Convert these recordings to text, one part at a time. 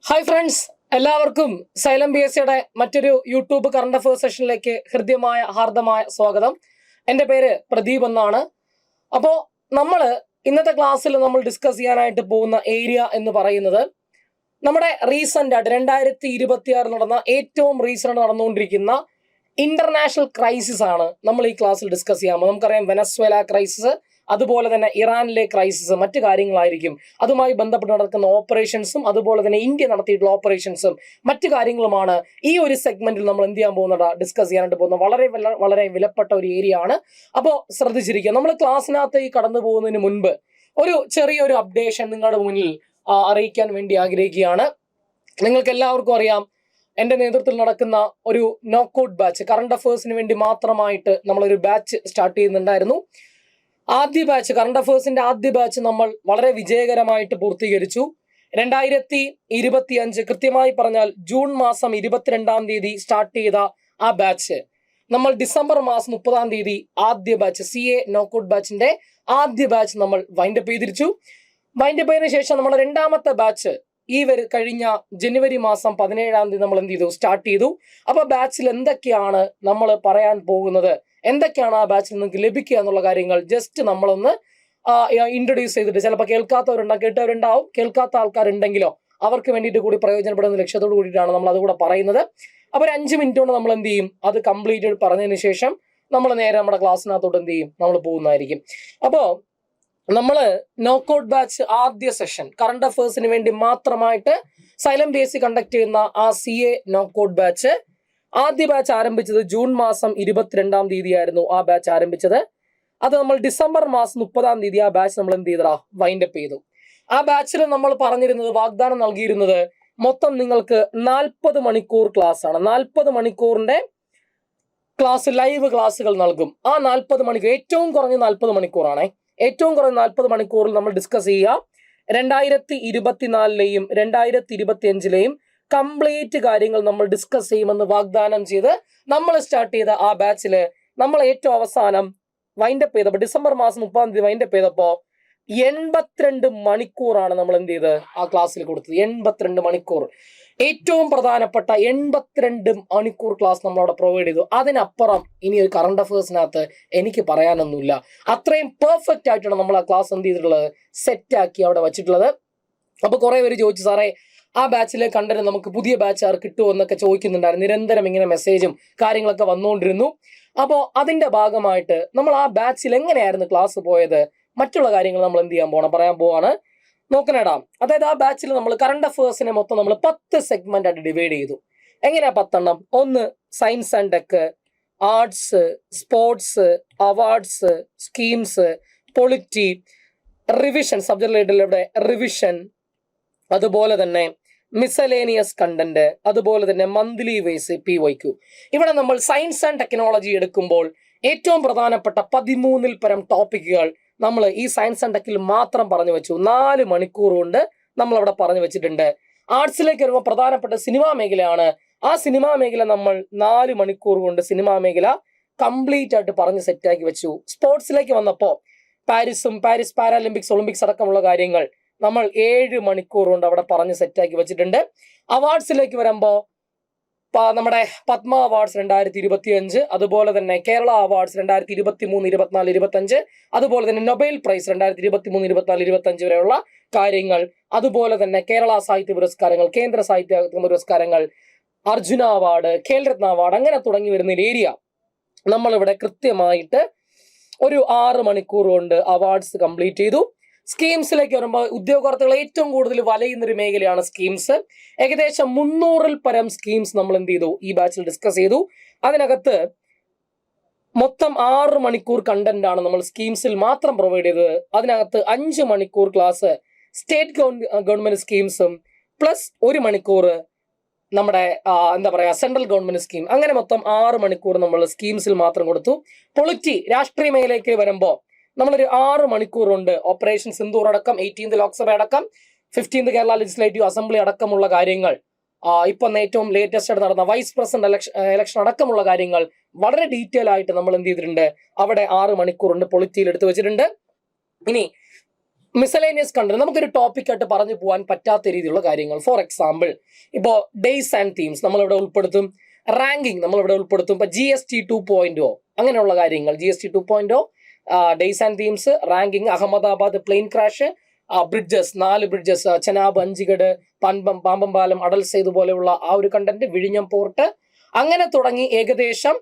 Hi friends, എല്ലാവർക്കും xylem B S സിയുടെ മറ്റൊരു യൂട്യൂബ് കറണ്ട് അഫയേഴ്സ് സെഷനിലേക്ക് ഹൃദ്യമായ ഹാർദമായ സ്വാഗതം. എൻ്റെ പേര് പ്രദീപ് എന്നാണ്. അപ്പോൾ ഇന്നത്തെ ക്ലാസ്സിൽ നമ്മൾ ഡിസ്കസ് ചെയ്യാനായിട്ട് പോകുന്ന ഏരിയ എന്ന് പറയുന്നത് നമ്മുടെ റീസെന്റ് ആയിട്ട് 2026 നടന്ന ഏറ്റവും റീസെന്റ് നടന്നുകൊണ്ടിരിക്കുന്ന ഇന്റർനാഷണൽ ക്രൈസിസ് ആണ് നമ്മൾ ഈ ക്ലാസ്സിൽ ഡിസ്കസ് ചെയ്യാൻ പോകുന്നത്. നമുക്കറിയാം വെനസ്വേല ക്രൈസിസ്, അതുപോലെ തന്നെ ഇറാനിലെ ക്രൈസിസ്, മറ്റു കാര്യങ്ങളായിരിക്കും. അതുമായി ബന്ധപ്പെട്ട് നടക്കുന്ന ഓപ്പറേഷൻസും അതുപോലെ തന്നെ ഇന്ത്യ നടത്തിയിട്ടുള്ള ഓപ്പറേഷൻസും മറ്റു കാര്യങ്ങളുമാണ് ഈ ഒരു സെഗ്മെന്റിൽ നമ്മൾ എന്ത് ചെയ്യാൻ പോകുന്നത്, ഡിസ്കസ് ചെയ്യാനായിട്ട് പോകുന്നത്. വളരെ വിലപ്പെട്ട ഒരു ഏരിയ ആണ്. അപ്പോൾ ശ്രദ്ധിച്ചിരിക്കുക. നമ്മൾ ക്ലാസ്സിനകത്ത് കടന്നു പോകുന്നതിന് മുൻപ് ഒരു ചെറിയൊരു അപ്ഡേഷൻ നിങ്ങളുടെ മുന്നിൽ അറിയിക്കാൻ വേണ്ടി ആഗ്രഹിക്കുകയാണ്. നിങ്ങൾക്ക് എല്ലാവർക്കും അറിയാം, എൻ്റെ നേതൃത്വത്തിൽ നടക്കുന്ന ഒരു നോക്കൌട്ട് ബാച്ച്, കറണ്ട് അഫയേഴ്സിന് വേണ്ടി മാത്രമായിട്ട് നമ്മളൊരു ബാച്ച് സ്റ്റാർട്ട് ചെയ്യുന്നുണ്ടായിരുന്നു. ആദ്യ ബാച്ച്, കറണ്ട് അഫയേഴ്സിന്റെ ആദ്യ ബാച്ച് നമ്മൾ വളരെ വിജയകരമായിട്ട് പൂർത്തീകരിച്ചു. 2025 കൃത്യമായി പറഞ്ഞാൽ ജൂൺ മാസം 22-ാം തീയതി സ്റ്റാർട്ട് ചെയ്ത ആ ബാച്ച് നമ്മൾ ഡിസംബർ മാസം 30-ാം തീയതി ആദ്യ ബാച്ച് CA നോക്കൌട്ട് ബാച്ചിന്റെ ആദ്യ ബാച്ച് നമ്മൾ വൈൻഡപ്പ് ചെയ്തിരിച്ചു. വൈൻഡപ്പ് ചെയ്തതിനു ശേഷം നമ്മുടെ രണ്ടാമത്തെ ബാച്ച് കഴിഞ്ഞ ജനുവരി മാസം 17-ാം തീയതി നമ്മൾ എന്ത് ചെയ്തു, സ്റ്റാർട്ട് ചെയ്തു. അപ്പൊ ബാച്ചിൽ എന്തൊക്കെയാണ് നമ്മൾ പറയാൻ പോകുന്നത്, എന്തൊക്കെയാണ് ആ ബാച്ചിൽ നിങ്ങൾക്ക് ലഭിക്കുക എന്നുള്ള കാര്യങ്ങൾ ജസ്റ്റ് നമ്മളൊന്ന് ഇൻട്രൊഡ്യൂസ് ചെയ്തിട്ട്, ചിലപ്പോൾ കേട്ടവരുണ്ടാവും, കേൾക്കാത്ത ആൾക്കാരുണ്ടെങ്കിലോ അവർക്ക് വേണ്ടിയിട്ട് കൂടി പ്രയോജനപ്പെടുന്ന ലക്ഷ്യത്തോട് കൂടിയിട്ടാണ് നമ്മൾ അതുകൂടെ പറയുന്നത്. അപ്പോൾ ഒരു 5 മിനിറ്റ് കൊണ്ട് നമ്മൾ എന്ത് ചെയ്യും, അത് കംപ്ലീറ്റ് പറഞ്ഞതിന് ശേഷം നമ്മൾ നേരെ നമ്മുടെ ക്ലാസ്സിനകത്തോട്ട് എന്ത് ചെയ്യും, നമ്മൾ പോകുന്നതായിരിക്കും. അപ്പോൾ നമ്മൾ നോക്കൌട്ട് ബാച്ച് ആദ്യ സെഷൻ കറണ്ട് അഫയേഴ്സിന് വേണ്ടി മാത്രമായിട്ട് xylem B S C conduct ചെയ്യുന്ന ആ CA നോക്കൌട്ട് ബാച്ച്, ആദ്യ ബാച്ച് ആരംഭിച്ചത് ജൂൺ മാസം 22-ാം തീയതി ആയിരുന്നു ആ ബാച്ച് ആരംഭിച്ചത്. അത് നമ്മൾ ഡിസംബർ മാസം 30-ാം തീയതി ആ ബാച്ച് നമ്മൾ എന്ത് ചെയ്തടാ, വൈൻഡപ്പ് ചെയ്തു. ആ ബാച്ചിൽ നമ്മൾ പറഞ്ഞിരുന്നത്, വാഗ്ദാനം നൽകിയിരുന്നത്, മൊത്തം നിങ്ങൾക്ക് 40 മണിക്കൂർ ക്ലാസ് ആണ്. 40 മണിക്കൂറിന്റെ ക്ലാസ്, ലൈവ് ക്ലാസ്സുകൾ നൽകും. ആ 40 മണിക്കൂർ ഏറ്റവും കുറഞ്ഞ 40 മണിക്കൂറാണേ. ഏറ്റവും കുറഞ്ഞ 40 മണിക്കൂറിൽ നമ്മൾ ഡിസ്കസ് ചെയ്യുക 2024-ലെയും 2025-ലെയും കംപ്ലീറ്റ് കാര്യങ്ങൾ നമ്മൾ ഡിസ്കസ് ചെയ്യുമെന്ന് വാഗ്ദാനം ചെയ്ത് നമ്മൾ സ്റ്റാർട്ട് ചെയ്ത ആ ബാച്ചില് നമ്മൾ ഏറ്റവും അവസാനം വൈൻഡപ്പ് ചെയ്തപ്പോൾ ഡിസംബർ മാസം 30-ാം തീയതി വൈൻഡപ്പ് ചെയ്തപ്പോൾ 82 മണിക്കൂറാണ് നമ്മൾ എന്ത് ചെയ്ത് ആ ക്ലാസ്സിൽ കൊടുത്തത്. 82 മണിക്കൂർ, ഏറ്റവും പ്രധാനപ്പെട്ട 82 മണിക്കൂർ ക്ലാസ് നമ്മൾ അവിടെ പ്രൊവൈഡ് ചെയ്തു. അതിനപ്പുറം ഇനി ഒരു കറണ്ട് അഫയേഴ്സിനകത്ത് എനിക്ക് പറയാനൊന്നുമില്ല. അത്രയും പെർഫെക്റ്റ് ആയിട്ടാണ് നമ്മൾ ആ ക്ലാസ് എന്ത് ചെയ്തിട്ടുള്ളത്, സെറ്റ് ആക്കി അവിടെ വെച്ചിട്ടുള്ളത്. അപ്പൊ കുറെ പേര് ചോദിച്ചു, സാറേ ആ ബാച്ചിലെ കണ്ടന്റ് നമുക്ക് പുതിയ ബാച്ച് ആർ കിട്ടുമോ എന്നൊക്കെ ചോദിക്കുന്നുണ്ടായിരുന്നു. നിരന്തരം ഇങ്ങനെ മെസ്സേജും കാര്യങ്ങളൊക്കെ വന്നുകൊണ്ടിരുന്നു. അപ്പോൾ അതിന്റെ ഭാഗമായിട്ട് നമ്മൾ ആ ബാച്ചിൽ എങ്ങനെയായിരുന്നു ക്ലാസ് പോയത്, മറ്റുള്ള കാര്യങ്ങൾ നമ്മൾ എന്ത് ചെയ്യാൻ പറയാൻ പോവാണ്. നോക്കണേടാ, അതായത് ആ ബാച്ചിൽ നമ്മൾ കറണ്ട് അഫയേഴ്സിനെ മൊത്തം നമ്മൾ 10 സെഗ്മെന്റ് ആയിട്ട് ഡിവൈഡ് ചെയ്തു. എങ്ങനെയാ 10 എണ്ണം? ഒന്ന് science and tech, arts, sports, awards, schemes, polity, revision, subject related revision, അതുപോലെ തന്നെ മിസലേനിയസ് കണ്ടന്റ്, അതുപോലെ തന്നെ മന്ത്ലി വൈസ് PYQ. ഇവിടെ നമ്മൾ സയൻസ് ആൻഡ് ടെക്നോളജി എടുക്കുമ്പോൾ ഏറ്റവും പ്രധാനപ്പെട്ട 13-ൽ പരം ടോപ്പിക്കുകൾ നമ്മൾ ഈ സയൻസ് ആൻഡ് ടെക്കിൽ മാത്രം പറഞ്ഞു വെച്ചു. 4 മണിക്കൂർ കൊണ്ട് നമ്മൾ അവിടെ പറഞ്ഞു വെച്ചിട്ടുണ്ട്. ആർട്സിലേക്ക് വരുമ്പോൾ പ്രധാനപ്പെട്ട സിനിമാ മേഖലയാണ്. ആ സിനിമാ മേഖല നമ്മൾ 4 മണിക്കൂർ കൊണ്ട് സിനിമാ മേഖല കംപ്ലീറ്റ് ആയിട്ട് പറഞ്ഞ് സെറ്റാക്കി വെച്ചു. സ്പോർട്സിലേക്ക് വന്നപ്പോൾ പാരീസ് പാരാലിമ്പിക്സ്, ഒളിമ്പിക്സ് അടക്കമുള്ള കാര്യങ്ങൾ നമ്മൾ 7 മണിക്കൂർ കൊണ്ട് അവിടെ പറഞ്ഞ് സെറ്റാക്കി വെച്ചിട്ടുണ്ട്. അവാർഡ്സിലേക്ക് വരുമ്പോൾ നമ്മുടെ പത്മ അവാർഡ്സ് 2025, അതുപോലെ തന്നെ കേരള അവാർഡ്സ് 2023, 24, 25, അതുപോലെ തന്നെ നൊബേൽ പ്രൈസ് 2023, 24, 25 വരെയുള്ള കാര്യങ്ങൾ, അതുപോലെ തന്നെ കേരള സാഹിത്യ പുരസ്കാരങ്ങൾ, കേന്ദ്ര സാഹിത്യ പുരസ്കാരങ്ങൾ, അർജുന അവാർഡ്, ഖേൽരത്ന അവാർഡ്, അങ്ങനെ തുടങ്ങി വരുന്ന ഏരിയ നമ്മളിവിടെ കൃത്യമായിട്ട് ഒരു 6 മണിക്കൂർ കൊണ്ട് അവാർഡ്സ് കംപ്ലീറ്റ് ചെയ്തു. സ്കീംസിലേക്ക് വരുമ്പോൾ ഉദ്യോഗാർത്ഥികൾ ഏറ്റവും കൂടുതൽ വലയുന്ന ഒരു മേഖലയാണ് സ്കീംസ്. ഏകദേശം 300-ൽ പരം സ്കീംസ് നമ്മൾ എന്ത് ചെയ്തു, ഈ ബാച്ചിൽ ഡിസ്കസ് ചെയ്തു. അതിനകത്ത് മൊത്തം 6 മണിക്കൂർ കണ്ടന്റ് ആണ് നമ്മൾ സ്കീംസിൽ മാത്രം പ്രൊവൈഡ് ചെയ്തത്. അതിനകത്ത് 5 മണിക്കൂർ ക്ലാസ് സ്റ്റേറ്റ് ഗവൺമെന്റ് സ്കീംസും പ്ലസ് 1 മണിക്കൂർ നമ്മുടെ സെൻട്രൽ ഗവൺമെന്റ് സ്കീം. അങ്ങനെ മൊത്തം 6 മണിക്കൂർ നമ്മൾ സ്കീംസിൽ മാത്രം കൊടുത്തു. പൊളിറ്റി, രാഷ്ട്രീയ മേഖലയ്ക്ക് വരുമ്പോൾ നമ്മളൊരു 6 മണിക്കൂർ കൊണ്ട് ഓപ്പറേഷൻ സിന്ദൂർ അടക്കം, 18th ലോക്സഭ അടക്കം, 15th കേരള ലെജിസ്ലേറ്റീവ് അസംബ്ലി അടക്കമുള്ള കാര്യങ്ങൾ, ഇപ്പം ഏറ്റവും ലേറ്റസ്റ്റ് ആയിട്ട് നടന്ന വൈസ് പ്രസിഡന്റ് ഇലക്ഷൻ അടക്കമുള്ള കാര്യങ്ങൾ വളരെ ഡീറ്റെയിൽ ആയിട്ട് നമ്മൾ എന്ത് ചെയ്തിട്ടുണ്ട്, അവിടെ 6 മണിക്കൂർ കൊണ്ട് പൊളിറ്റിയിൽ എടുത്തു വെച്ചിട്ടുണ്ട്. ഇനി മിസലേനിയസ് കണ്ടന്റ് നമുക്കൊരു ടോപ്പിക്കായിട്ട് പറഞ്ഞു പോകാൻ പറ്റാത്ത രീതിയിലുള്ള കാര്യങ്ങൾ. ഫോർ എക്സാമ്പിൾ, ഇപ്പോൾ ഡേയ്സ് ആൻഡ് തീംസ് നമ്മളിവിടെ ഉൾപ്പെടുത്തും, റാങ്കിങ് നമ്മളിവിടെ ഉൾപ്പെടുത്തും. ഇപ്പൊ GST 2.0 അങ്ങനെയുള്ള കാര്യങ്ങൾ, GST 2.0, days and themes, ranking, Ahmedabad plane crash, bridges, 4 bridges, Chenab, Anji Khad, Pamban പാലം, അടൽ സെയ്ത് പോലെയുള്ള ആ ഒരു കണ്ടന്റ്, വിഴിഞ്ഞം പോർട്ട്, അങ്ങനെ തുടങ്ങി ഏകദേശം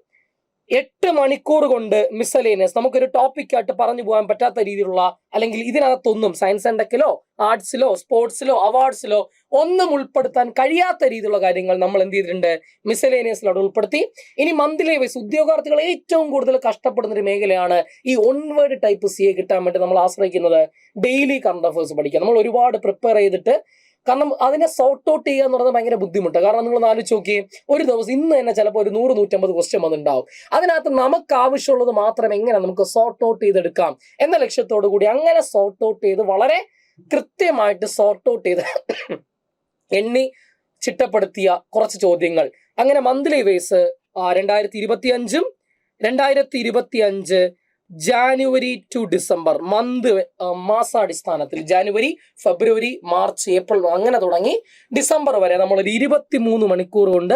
8 മണിക്കൂർ കൊണ്ട് മിസലേനിയസ് നമുക്കൊരു ടോപ്പിക്കായിട്ട് പറഞ്ഞു പോകാൻ പറ്റാത്ത രീതിയിലുള്ള, അല്ലെങ്കിൽ ഇതിനകത്തൊന്നും സയൻസ് ആൻഡ് ടെക്കിലോ ആർട്സിലോ സ്പോർട്സിലോ അവാർഡ്സിലോ ഒന്നും ഉൾപ്പെടുത്താൻ കഴിയാത്ത രീതിയിലുള്ള കാര്യങ്ങൾ നമ്മൾ എന്ത് ചെയ്തിട്ടുണ്ട്, മിസലേനിയസിലൂടെ ഉൾപ്പെടുത്തി. ഇനി മന്ത്ലി വൈസ് ഉദ്യോഗാർത്ഥികൾ ഏറ്റവും കൂടുതൽ കഷ്ടപ്പെടുന്ന ഒരു മേഖലയാണ് ഈ ONWORD ടൈപ്പ് CA കിട്ടാൻ വേണ്ടി നമ്മൾ ആശ്രയിക്കുന്നത് ഡെയിലി കറണ്ട് അഫേഴ്സ് പഠിക്കുക. നമ്മൾ ഒരുപാട് പ്രിപ്പയർ ചെയ്തിട്ട്, കാരണം അതിനെ സോർട്ട് ഔട്ട് ചെയ്യുക എന്ന് പറയുന്നത് ഭയങ്കര ബുദ്ധിമുട്ടാണ്. കാരണം നിങ്ങൾ ആലോചിച്ച് നോക്കി, ഒരു ദിവസം ഇന്ന് തന്നെ ചിലപ്പോൾ ഒരു 100-150 ക്വസ്റ്റ്യൻ വന്നിട്ടുണ്ടാവും. അതിനകത്ത് നമുക്ക് ആവശ്യമുള്ളത് മാത്രം എങ്ങനെ നമുക്ക് സോർട്ട് ഔട്ട് ചെയ്തെടുക്കാം എന്ന ലക്ഷ്യത്തോടു കൂടി അങ്ങനെ സോർട്ട് ഔട്ട് ചെയ്ത് വളരെ കൃത്യമായിട്ട് സോർട്ട് ഔട്ട് ചെയ്ത് എണ്ണി ചിട്ടപ്പെടുത്തിയ കുറച്ച് ചോദ്യങ്ങൾ. അങ്ങനെ monthly wise 2025 January to December മാസാടിസ്ഥാനത്തിൽ, ജാനുവരി, ഫെബ്രുവരി, മാർച്ച്, ഏപ്രിൽ അങ്ങനെ തുടങ്ങി ഡിസംബർ വരെ നമ്മളൊരു 23 മണിക്കൂർ കൊണ്ട്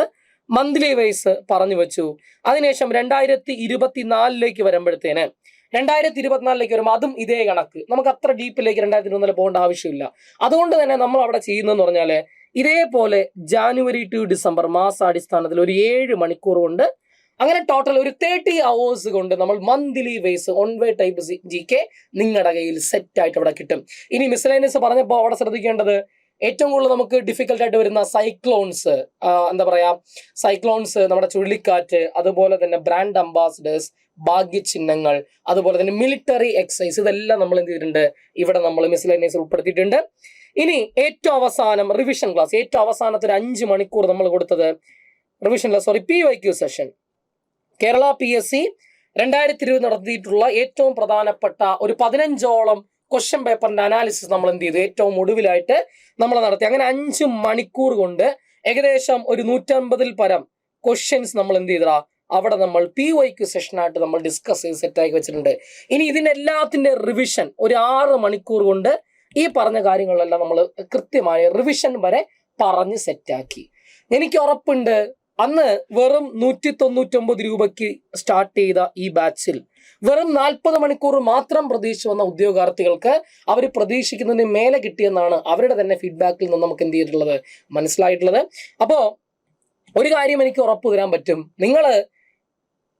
മന്ത്ലി വൈസ് പറഞ്ഞു വെച്ചു. അതിനുശേഷം 2024 വരുമ്പോഴത്തേന് 2024 വരുമ്പോൾ അതും ഇതേ കണക്ക്. നമുക്ക് അത്ര ഡീപ്പിലേക്ക് 2024 പോകേണ്ട ആവശ്യമില്ല. അതുകൊണ്ട് തന്നെ നമ്മൾ അവിടെ ചെയ്യുന്നതെന്ന് പറഞ്ഞാൽ ഇതേപോലെ ജാനുവരി ടു ഡിസംബർ മാസാടിസ്ഥാനത്തിൽ ഒരു 7 മണിക്കൂർ കൊണ്ട്, അങ്ങനെ ടോട്ടൽ ഒരു 30 hours കൊണ്ട് നമ്മൾ monthly wise ONWORD type GK നിങ്ങളുടെ കയ്യിൽ സെറ്റ് ആയിട്ട് അവിടെ കിട്ടും. ഇനി മിസലേനിയസ് പറഞ്ഞപ്പോൾ അവിടെ ശ്രദ്ധിക്കേണ്ടത്, ഏറ്റവും കൂടുതൽ നമുക്ക് ഡിഫിക്കൽട്ട് ആയിട്ട് വരുന്ന സൈക്ലോൺസ്, സൈക്ലോൺസ്, നമ്മുടെ ചുഴലിക്കാറ്റ്, അതുപോലെ തന്നെ ബ്രാൻഡ് അംബാസിഡേഴ്സ്, ഭാഗ്യചിഹ്നങ്ങൾ, അതുപോലെ തന്നെ മിലിറ്ററി എക്സസൈസ്, ഇതെല്ലാം നമ്മൾ എന്ത് ചെയ്തിട്ടുണ്ട്, ഇവിടെ നമ്മൾ മിസലേനിയസ് ഉൾപ്പെടുത്തിയിട്ടുണ്ട്. ഇനി ഏറ്റവും അവസാനം റിവിഷൻ ക്ലാസ്, ഏറ്റവും അവസാനത്തെ ഒരു 5 മണിക്കൂർ നമ്മൾ കൊടുത്തത് PYQ സെഷൻ. കേരള PSC 2020 നടത്തിയിട്ടുള്ള ഏറ്റവും പ്രധാനപ്പെട്ട ഒരു 15ഓളം ക്വസ്റ്റ്യൻ പേപ്പറിന്റെ അനാലിസിസ് നമ്മൾ എന്ത് ചെയ്തു, ഏറ്റവും ഒടുവിലായിട്ട് നമ്മൾ നടത്തി. അങ്ങനെ 5 മണിക്കൂർ കൊണ്ട് ഏകദേശം ഒരു 150-ൽ പരം ക്വസ്റ്റ്യൻസ് നമ്മൾ എന്ത് ചെയ്തതാ അവിടെ നമ്മൾ PYQ സെഷനായിട്ട് നമ്മൾ ഡിസ്കസ് ചെയ്ത് സെറ്റാക്കി വെച്ചിട്ടുണ്ട്. ഇനി ഇതിന്റെ എല്ലാത്തിന്റെ റിവിഷൻ ഒരു 6 മണിക്കൂർ കൊണ്ട് ഈ പറഞ്ഞ കാര്യങ്ങളെല്ലാം നമ്മൾ കൃത്യമായ റിവിഷൻ വരെ പറഞ്ഞ് സെറ്റാക്കി. എനിക്ക് ഉറപ്പുണ്ട് അന്ന് വെറും 199 രൂപയ്ക്ക് സ്റ്റാർട്ട് ചെയ്ത ഈ ബാച്ചിൽ വെറും 40 മണിക്കൂർ മാത്രം പ്രതീക്ഷിച്ച് വന്ന ഉദ്യോഗാർത്ഥികൾക്ക് അവർ പ്രതീക്ഷിക്കുന്നതിന് മേലെ കിട്ടിയെന്നാണ് അവരുടെ തന്നെ ഫീഡ്ബാക്കിൽ നിന്ന് നമുക്ക് എന്ത് ചെയ്തിട്ടുള്ളത്, മനസ്സിലായിട്ടുള്ളത്. അപ്പോൾ ഒരു കാര്യം എനിക്ക് ഉറപ്പു തരാൻ പറ്റും, നിങ്ങൾ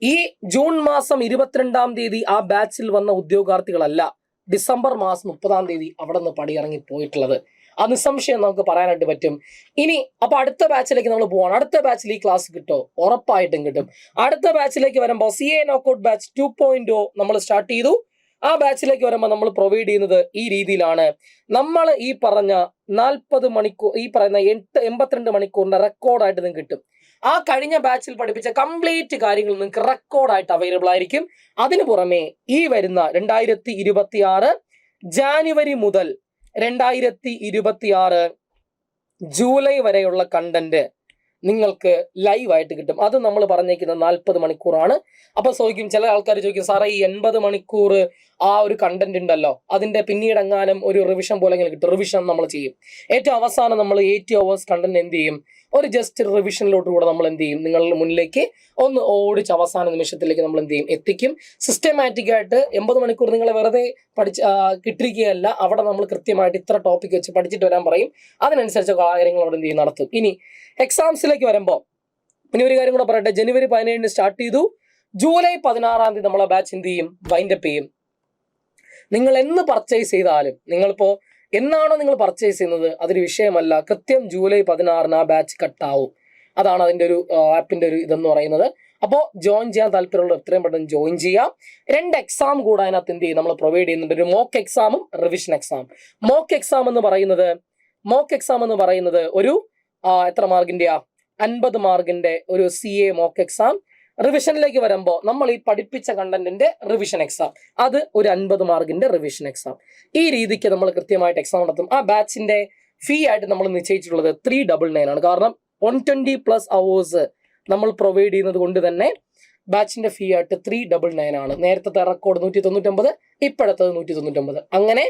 ഈ ജൂൺ മാസം 22-ാം തീയതി ആ ബാച്ചിൽ വന്ന ഉദ്യോഗാർത്ഥികളല്ല ഡിസംബർ മാസം 30-ാം തീയതി അവിടെ നിന്ന് പടിയിറങ്ങി പോയിട്ടുള്ളത്. ആ നിസ്സംശയം നമുക്ക് പറയാനായിട്ട് പറ്റും. ഇനി അപ്പൊ അടുത്ത ബാച്ചിലേക്ക് നമ്മൾ പോവാണ്. അടുത്ത ബാച്ചിൽ ഈ ക്ലാസ് കിട്ടോ? ഉറപ്പായിട്ടും കിട്ടും. അടുത്ത ബാച്ചിലേക്ക് വരുമ്പോൾ CA നോക്കൌട്ട് ബാച്ച് 2.0 നമ്മൾ സ്റ്റാർട്ട് ചെയ്തു. ആ ബാച്ചിലേക്ക് വരുമ്പോൾ നമ്മൾ പ്രൊവൈഡ് ചെയ്യുന്നത് ഈ രീതിയിലാണ്. നമ്മൾ ഈ പറഞ്ഞ 40 മണിക്കൂർ, ഈ പറയുന്ന 82 മണിക്കൂറിന്റെ റെക്കോർഡായിട്ട് നിങ്ങൾക്ക് കിട്ടും. ആ കഴിഞ്ഞ ബാച്ചിൽ പഠിപ്പിച്ച കംപ്ലീറ്റ് കാര്യങ്ങൾ നിങ്ങൾക്ക് റെക്കോർഡായിട്ട് അവൈലബിൾ ആയിരിക്കും. അതിനു പുറമെ ഈ വരുന്ന 2026 ജാനുവരി മുതൽ 2026 ജൂലൈ വരെയുള്ള കണ്ടന്റ് നിങ്ങൾക്ക് ലൈവായിട്ട് കിട്ടും. അത് നമ്മൾ പറഞ്ഞേക്കുന്നത് 40 മണിക്കൂറാണ്. അപ്പൊ ചോദിക്കും, ചില ആൾക്കാർ ചോദിക്കും, സാറേ ഈ 80 മണിക്കൂർ ആ ഒരു കണ്ടന്റ് ഉണ്ടല്ലോ, അതിന്റെ പിന്നീട് എങ്ങാനും ഒരു റിവിഷൻ പോലെ കിട്ടും. റിവിഷൻ നമ്മൾ ചെയ്യും. ഏറ്റവും അവസാനം നമ്മൾ 80 hours കണ്ടന്റ് എന്ത് ചെയ്യും, ഒരു ജസ്റ്റ് റിവിഷനിലോട്ട് കൂടെ നമ്മൾ എന്ത് ചെയ്യും, നിങ്ങളുടെ മുന്നിലേക്ക് ഒന്ന് ഓടിച്ച് അവസാന നിമിഷത്തിലേക്ക് നമ്മൾ എന്ത് ചെയ്യും, എത്തിക്കും. സിസ്റ്റമാറ്റിക് ആയിട്ട് 80 മണിക്കൂർ നിങ്ങളെ വെറുതെ കിട്ടിരിക്കുകയല്ല, അവിടെ നമ്മൾ കൃത്യമായിട്ട് ഇത്ര ടോപ്പിക് വെച്ച് പഠിച്ചിട്ട് വരാൻ പറയും. അതിനനുസരിച്ച് കാര്യങ്ങൾ അവിടെ എന്ത് ചെയ്യും, നടത്തും. ഇനി എക്സാംസിലേക്ക് വരുമ്പോൾ ഇനി ഒരു കാര്യം കൂടെ പറയട്ടെ. ജനുവരി 17 സ്റ്റാർട്ട് ചെയ്തു. ജൂലൈ 16-ാം തീയതി നമ്മളെ ബാച്ച് എന്ത് ചെയ്യും, വൈൻഡപ്പ് ചെയ്യും. നിങ്ങൾ എന്ന് പർച്ചേസ് ചെയ്താലും, നിങ്ങളിപ്പോൾ എന്നാണോ നിങ്ങൾ പർച്ചേസ് ചെയ്യുന്നത് അതൊരു വിഷയമല്ല. കൃത്യം ജൂലൈ 16-ന് ആ ബാച്ച് കട്ടാവും. അതാണ് അതിൻ്റെ ഒരു ആപ്പിൻ്റെ ഒരു ഇതെന്ന് പറയുന്നത്. അപ്പോൾ ജോയിൻ ചെയ്യാൻ താല്പര്യമുള്ള എത്രയും പെട്ടെന്ന് ജോയിൻ ചെയ്യാം. 2 എക്സാം കൂടെ അതിനകത്ത് എന്ത് ചെയ്യും, നമ്മൾ പ്രൊവൈഡ് ചെയ്യുന്നുണ്ട്. ഒരു മോക്ക് എക്സാമും റിവിഷൻ എക്സാം. മോക്ക് എക്സാം എന്ന് പറയുന്നത് ഒരു എത്ര മാർക്കിൻ്റെയാ, 50 മാർക്കിന്റെ ഒരു CA മോക്ക് എക്സാം. റിവിഷനിലേക്ക് വരുമ്പോൾ നമ്മൾ ഈ പഠിപ്പിച്ച കണ്ടന്റിന്റെ റിവിഷൻ എക്സാം, അത് ഒരു 50 മാർക്കിന്റെ റിവിഷൻ എക്സാം. ഈ രീതിക്ക് നമ്മൾ കൃത്യമായിട്ട് എക്സാം നടത്തും. ആ ബാച്ചിന്റെ ഫീ ആയിട്ട് നമ്മൾ നിശ്ചയിച്ചിട്ടുള്ളത് 399 ആണ്. കാരണം 120+ hours നമ്മൾ പ്രൊവൈഡ് ചെയ്യുന്നത് കൊണ്ട് തന്നെ ബാച്ചിന്റെ ഫീ ആയിട്ട് 399 ആണ്. നേരത്തെ റെക്കോർഡ് 199, ഇപ്പോഴത്തത് 199. അങ്ങനെ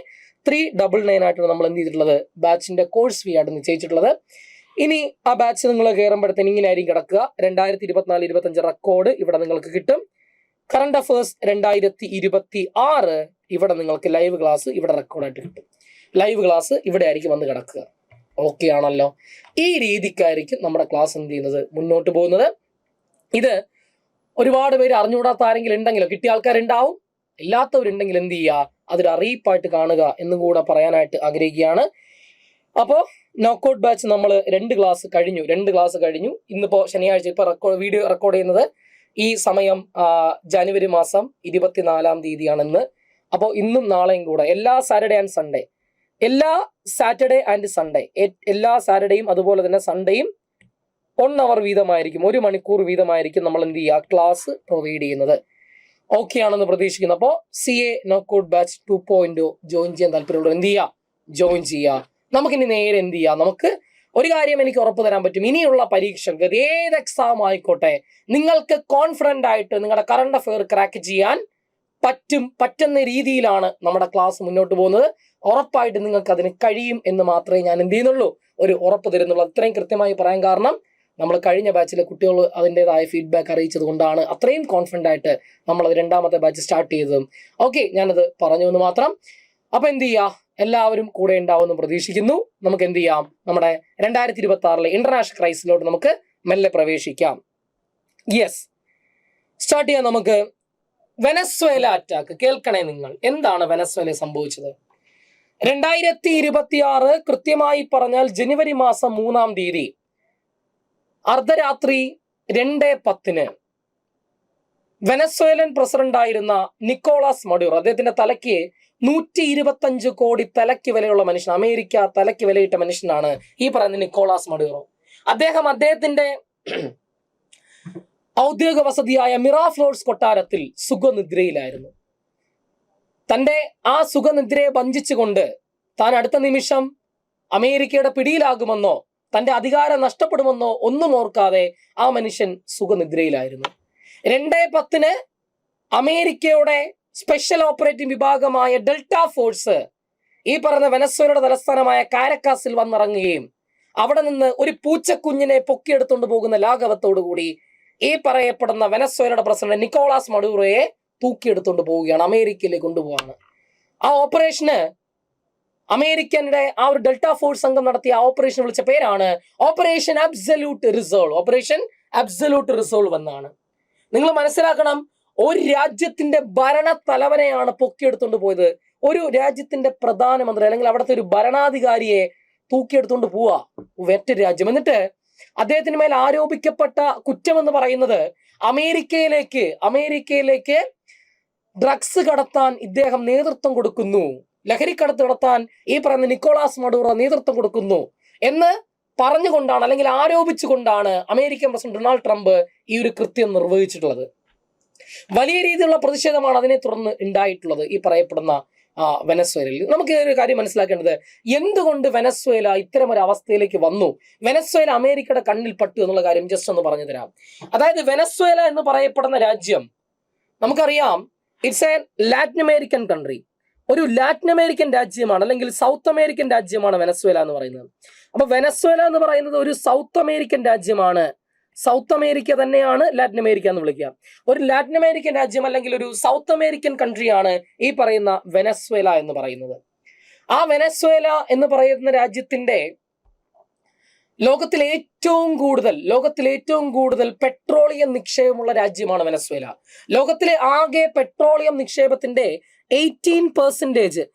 399 ആയിട്ടാണ് നമ്മൾ എന്ത് ചെയ്തിട്ടുള്ളത്, ബാച്ചിന്റെ കോഴ്സ് ഫീ ആയിട്ട് നിശ്ചയിച്ചിട്ടുള്ളത്. ഇനി ആ ബാച്ച് നിങ്ങൾ കയറുമ്പോഴത്തേന് ഇങ്ങനെ ആയിരിക്കും കിടക്കുക. 2024-25 റെക്കോർഡ് ഇവിടെ നിങ്ങൾക്ക് കിട്ടും. കറണ്ട് അഫേഴ്സ് 2026 ഇവിടെ നിങ്ങൾക്ക് ലൈവ് ക്ലാസ് ഇവിടെ റെക്കോർഡായിട്ട് കിട്ടും. ലൈവ് ക്ലാസ് ഇവിടെ ആയിരിക്കും വന്ന് കിടക്കുക. ഓക്കെ ആണല്ലോ? ഈ രീതിക്കായിരിക്കും നമ്മുടെ ക്ലാസ് എന്ത് ചെയ്യുന്നത്, മുന്നോട്ട് പോകുന്നത്. ഇത് ഒരുപാട് പേര് അറിഞ്ഞുകൂടാത്ത ആരെങ്കിലും ഉണ്ടെങ്കിലോ, കിട്ടിയ ആൾക്കാരുണ്ടാവും, ഇല്ലാത്തവരുണ്ടെങ്കിൽ എന്ത് ചെയ്യുക, അതൊരു അറിയിപ്പായിട്ട് കാണുക എന്നും കൂടെ പറയാനായിട്ട് ആഗ്രഹിക്കുകയാണ്. അപ്പോൾ നോക്കൗട്ട് ബാച്ച് നമ്മൾ 2 ക്ലാസ് കഴിഞ്ഞു. ഇന്നിപ്പോൾ ശനിയാഴ്ച, ഇപ്പോൾ വീഡിയോ റെക്കോർഡ് ചെയ്യുന്നത് ഈ സമയം ജനുവരി മാസം 24-ാം തീയതിയാണെന്ന്. അപ്പോൾ ഇന്നും നാളെയും കൂടെ എല്ലാ സാറ്റർഡേ ആൻഡ് സൺഡേ എല്ലാ സാറ്റർഡേയും അതുപോലെ തന്നെ സൺഡേയും 1 അവർ വീതമായിരിക്കും, 1 മണിക്കൂർ വീതമായിരിക്കും നമ്മൾ എന്ത് ചെയ്യുക, ക്ലാസ് പ്രൊവൈഡ് ചെയ്യുന്നത്. ഓക്കെ ആണെന്ന് പ്രതീക്ഷിക്കുന്നു. അപ്പോൾ CA നോക്കൗട്ട് ബാച്ച് 2.0 ജോയിൻ ചെയ്യാൻ താല്പര്യമുള്ളവർ എന്ത് ചെയ്യുക, ജോയിൻ ചെയ്യുക. നമുക്കിനി നേരെ എന്ത് ചെയ്യാം, നമുക്ക് ഒരു കാര്യം എനിക്ക് ഉറപ്പ് തരാൻ പറ്റും, ഇനിയുള്ള പരീക്ഷകൾക്ക് ഏത് എക്സാം ആയിക്കോട്ടെ നിങ്ങൾക്ക് കോൺഫിഡൻ്റ് ആയിട്ട് നിങ്ങളുടെ കറണ്ട് അഫെയർ ക്രാക്ക് ചെയ്യാൻ പറ്റുന്ന രീതിയിലാണ് നമ്മുടെ ക്ലാസ് മുന്നോട്ട് പോകുന്നത്. ഉറപ്പായിട്ട് നിങ്ങൾക്ക് അതിന് കഴിയും എന്ന് മാത്രമേ ഞാൻ എന്ത് ചെയ്യുന്നുള്ളൂ, ഒരു ഉറപ്പ് തരുന്നുള്ളൂ. അത്രയും കൃത്യമായി പറയാൻ കാരണം നമ്മൾ കഴിഞ്ഞ ബാച്ചിലെ കുട്ടികൾ അതിൻ്റെതായ ഫീഡ്ബാക്ക് അറിയിച്ചത് കൊണ്ടാണ് അത്രയും കോൺഫിഡൻ്റ് ആയിട്ട് നമ്മളത് 2ാമത്തെ ബാച്ച് സ്റ്റാർട്ട് ചെയ്തതും. ഓക്കെ, ഞാനത് പറഞ്ഞു എന്ന് മാത്രം. അപ്പോൾ എന്ത് ചെയ്യുക, എല്ലാവരും കൂടെ ഉണ്ടാവുമെന്ന് പ്രതീക്ഷിക്കുന്നു. നമുക്ക് എന്ത് ചെയ്യാം, നമ്മുടെ 2026 ഇന്റർനാഷണൽ ക്രൈസിലോട്ട് നമുക്ക് മെല്ലെ പ്രവേശിക്കാം. യെസ്, സ്റ്റാർട്ട് ചെയ്യാം നമുക്ക്. വെനസ്വേല അറ്റാക്ക് കേൾക്കണേ നിങ്ങൾ. എന്താണ് വെനസ്വേലയിൽ സംഭവിച്ചത്? 2026 കൃത്യമായി പറഞ്ഞാൽ ജനുവരി മാസം 3-ാം തീയതി അർദ്ധരാത്രി 2:10 വെനസ്വേലൻ പ്രസിഡന്റ് ആയിരുന്ന നിക്കോളാസ് മഡൂറോ, അദ്ദേഹത്തിന്റെ തലയ്ക്ക് 125 കോടി തലയ്ക്ക് വിലയുള്ള മനുഷ്യൻ, അമേരിക്ക തലയ്ക്ക് വിലയിട്ട മനുഷ്യനാണ് ഈ പറയുന്ന നിക്കോളാസ് മഡൂറോ. അദ്ദേഹത്തിന്റെ ഔദ്യോഗിക വസതിയായ മിറാഫ്ലോർസ് കൊട്ടാരത്തിൽ സുഖനിദ്രയിലായിരുന്നു. തന്റെ ആ സുഖനിദ്രയെ വഞ്ചിച്ചുകൊണ്ട് താൻ അടുത്ത നിമിഷം അമേരിക്കയുടെ പിടിയിലാകുമെന്നോ തന്റെ അധികാരം നഷ്ടപ്പെടുമെന്നോ ഒന്നും ഓർക്കാതെ ആ മനുഷ്യൻ സുഖനിദ്രയിലായിരുന്നു. 2:10 അമേരിക്കയുടെ സ്പെഷ്യൽ ഓപ്പറേറ്റിംഗ് വിഭാഗമായ ഡെൽറ്റ ഫോഴ്സ് ഈ പറഞ്ഞ വെനസ്വേലയുടെ തലസ്ഥാനമായ കാരക്കാസിൽ വന്നിറങ്ങുകയും അവിടെ നിന്ന് ഒരു പൂച്ചക്കുഞ്ഞിനെ പൊക്കിയെടുത്തുകൊണ്ട് പോകുന്ന ലാഘവത്തോടുകൂടി ഈ പറയപ്പെടുന്ന വെനസ്വേലയുടെ പ്രസിഡന്റ് നിക്കോളാസ് മഡൂറോയെ തൂക്കിയെടുത്തുകൊണ്ട് പോവുകയാണ്, അമേരിക്കയിലേക്ക് കൊണ്ടുപോവാണ്. ആ ഓപ്പറേഷന് അമേരിക്കന്റെ ആ ഒരു ഡെൽറ്റ ഫോഴ്സ് സംഘം നടത്തിയ ആ ഓപ്പറേഷൻ വിളിച്ച പേരാണ് ഓപ്പറേഷൻ അബ്സല്യൂട്ട് റിസോൾവ് എന്നാണ്. നിങ്ങൾ മനസ്സിലാക്കണം, ഒരു രാജ്യത്തിന്റെ ഭരണ തലവനെയാണ് പൊക്കിയെടുത്തുകൊണ്ട് പോയത്. ഒരു രാജ്യത്തിന്റെ പ്രധാനമന്ത്രി അല്ലെങ്കിൽ അവിടുത്തെ ഒരു ഭരണാധികാരിയെ തൂക്കിയെടുത്തുകൊണ്ട് പോവാ മറ്റൊരു രാജ്യം. എന്നിട്ട് അദ്ദേഹത്തിന് മേൽ ആരോപിക്കപ്പെട്ട കുറ്റം എന്ന് പറയുന്നത് അമേരിക്കയിലേക്ക് ഡ്രഗ്സ് കടത്താൻ ഇദ്ദേഹം നേതൃത്വം കൊടുക്കുന്നു, ലഹരിക്കടത്ത് നടത്താൻ ഈ പറയുന്ന നിക്കോളാസ് മഡൂറോ നേതൃത്വം കൊടുക്കുന്നു എന്ന് പറഞ്ഞുകൊണ്ടാണ് അല്ലെങ്കിൽ ആരോപിച്ചുകൊണ്ടാണ് അമേരിക്കൻ പ്രസിഡന്റ് ഡൊണാൾഡ് ട്രംപ് ഈ ഒരു കൃത്യം നിർവഹിച്ചിട്ടുള്ളത്. വലിയ രീതിയിലുള്ള പ്രതിഷേധമാണ് അതിനെ തുടർന്ന് ഉണ്ടായിട്ടുള്ളത് ഈ പറയപ്പെടുന്ന വെനസ്വേലയിൽ. നമുക്ക് ഒരു കാര്യം മനസ്സിലാക്കേണ്ടത്, എന്തുകൊണ്ട് വെനസ്വേല ഇത്തരം ഒരു അവസ്ഥയിലേക്ക് വന്നു, വെനസ്വേല അമേരിക്കയുടെ കണ്ണിൽ പെട്ടു എന്നുള്ള കാര്യം ജസ്റ്റ് ഒന്ന് പറഞ്ഞു തരാം. അതായത് വെനസ്വേല എന്ന് പറയപ്പെടുന്ന രാജ്യം നമുക്കറിയാം, it's A Latin American country, ഒരു ലാറ്റിൻ അമേരിക്കൻ രാജ്യമാണ് അല്ലെങ്കിൽ സൗത്ത് അമേരിക്കൻ രാജ്യമാണ് വെനസ്വേല എന്ന് പറയുന്നത്. അപ്പൊ വെനസ്വേല എന്ന് പറയുന്നത് ഒരു സൗത്ത് അമേരിക്കൻ രാജ്യമാണ്. സൗത്ത് അമേരിക്ക തന്നെയാണ് ലാറ്റിൻ അമേരിക്ക എന്ന് വിളിക്കുക. ഒരു ലാറ്റിൻ അമേരിക്കൻ രാജ്യം അല്ലെങ്കിൽ ഒരു സൗത്ത് അമേരിക്കൻ കൺട്രിയാണ് ഈ പറയുന്ന വെനസ്വേല എന്ന് പറയുന്നത്. ആ വെനസ്വേല എന്ന് പറയുന്ന രാജ്യത്തിന്റെ ലോകത്തിലെ ഏറ്റവും കൂടുതൽ പെട്രോളിയം നിക്ഷേപമുള്ള രാജ്യമാണ് വെനസ്വേല. ലോകത്തിലെ ആകെ പെട്രോളിയം നിക്ഷേപത്തിന്റെ 18%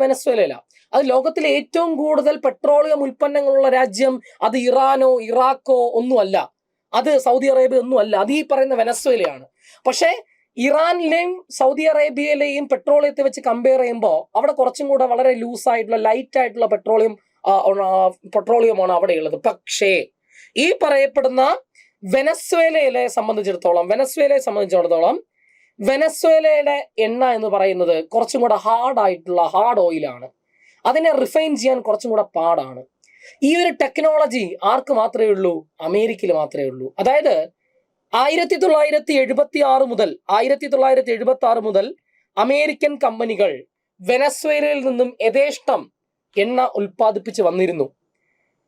വെനസ്വേലയിലാണ്. അത് ലോകത്തിലെ ഏറ്റവും കൂടുതൽ പെട്രോളിയം ഉൽപ്പന്നങ്ങളുള്ള രാജ്യം അത് ഇറാനോ ഇറാഖോ ഒന്നുമല്ല, അത് സൗദി അറേബ്യ ഒന്നുമല്ല, അത് ഈ പറയുന്ന വെനസ്വേലയാണ്. പക്ഷേ ഇറാനിലെയും സൗദി അറേബ്യയിലെയും പെട്രോളിയത്തെ വെച്ച് കമ്പയർ ചെയ്യുമ്പോൾ അവിടെ കുറച്ചും കൂടെ വളരെ ലൂസായിട്ടുള്ള ലൈറ്റ് ആയിട്ടുള്ള പെട്രോളിയമാണ് അവിടെയുള്ളത്. പക്ഷേ ഈ പറയപ്പെടുന്ന വെനസ്വേലയെ സംബന്ധിച്ചിടത്തോളം വെനസ്വേലയുടെ എണ്ണ എന്ന് പറയുന്നത് കുറച്ചും കൂടെ ഹാർഡ് ഓയിലാണ്. അതിനെ റിഫൈൻ ചെയ്യാൻ കുറച്ചും കൂടെ പാടാണ്. ഈ ഒരു ടെക്നോളജി ആർക്ക് മാത്രമേ ഉള്ളൂ? അമേരിക്കയിൽ മാത്രമേ ഉള്ളൂ. അതായത് 1976 മുതൽ അമേരിക്കൻ കമ്പനികൾ വെനസ്വേലയിൽ നിന്നും യഥേഷ്ടം എണ്ണ ഉൽപ്പാദിപ്പിച്ച് വന്നിരുന്നു.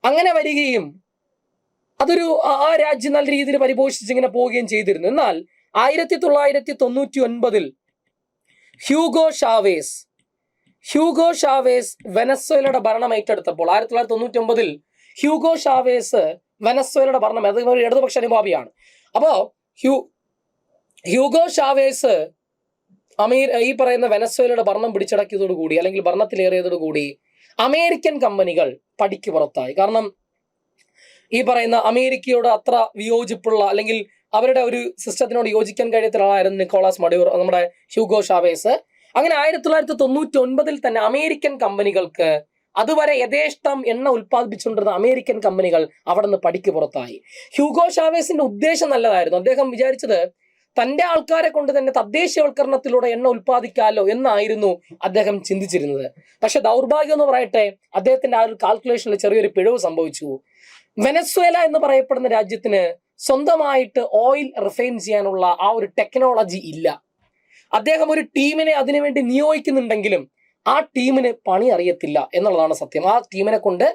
അങ്ങനെ വരികയും അതൊരു ആ രാജ്യം നല്ല രീതിയിൽ പരിപോഷിച്ച് ഇങ്ങനെ പോവുകയും ചെയ്തിരുന്നു. എന്നാൽ 1999 ഹ്യൂഗോ ഷാവേസ് വെനസ്വേലയുടെ ഭരണം ഏറ്റെടുത്തപ്പോൾ 1999 ഹ്യൂഗോ ഷാവേസ് വെനസ്വേലയുടെ ഭരണം, അത് ഒരു ഇടതുപക്ഷ അനുഭാവിയാണ്. അപ്പോ ഹ്യൂഗോ ഷാവേസ് ഈ പറയുന്ന വെനസ്വേലയുടെ ഭരണം പിടിച്ചടക്കിയതോടുകൂടി അല്ലെങ്കിൽ ഭരണത്തിലേറിയതോടുകൂടി അമേരിക്കൻ കമ്പനികൾ പടിക്ക് പുറത്തായി. കാരണം ഈ പറയുന്ന അമേരിക്കയോട് അത്ര വിയോജിപ്പുള്ള അല്ലെങ്കിൽ അവരുടെ ഒരു സിസ്റ്റത്തിനോട് യോജിക്കാൻ കഴിയാത്ത ആളായിരുന്നു നിക്കോളാസ് മഡൂറോ, നമ്മുടെ ഹ്യൂഗോ ഷാവേസ്. അങ്ങനെ 1999 തന്നെ അമേരിക്കൻ കമ്പനികൾക്ക്, അതുവരെ യഥേഷ്ടം എണ്ണ ഉൽപ്പാദിപ്പിച്ചുകൊണ്ടിരുന്ന അമേരിക്കൻ കമ്പനികൾ അവിടെ നിന്ന് പടിക്ക് പുറത്തായി. ഹ്യൂഗോ ഷാവേസിന്റെ ഉദ്ദേശം നല്ലതായിരുന്നു. അദ്ദേഹം വിചാരിച്ചത് തന്റെ ആൾക്കാരെ കൊണ്ട് തന്നെ തദ്ദേശീയവൽക്കരണത്തിലൂടെ എണ്ണ ഉൽപ്പാദിക്കാമല്ലോ എന്നായിരുന്നു അദ്ദേഹം ചിന്തിച്ചിരുന്നത്. പക്ഷെ ദൗർഭാഗ്യം എന്ന് പറയട്ടെ, അദ്ദേഹത്തിന്റെ ആ ഒരു കാൽക്കുലേഷനിൽ ചെറിയൊരു പിഴവ് സംഭവിച്ചു. വെനസ്വേല എന്ന് പറയപ്പെടുന്ന രാജ്യത്തിന് സ്വന്തമായിട്ട് ഓയിൽ റിഫൈൻ ചെയ്യാനുള്ള ആ ഒരു ടെക്നോളജി ഇല്ല. അദ്ദേഹം ഒരു ടീമിനെ അതിനുവേണ്ടി നിയോഗിക്കുന്നുണ്ടെങ്കിലും ആ ടീമിന് പണി അറിയത്തില്ല എന്നുള്ളതാണ് സത്യം. ആ ടീമിനെ കൊണ്ട്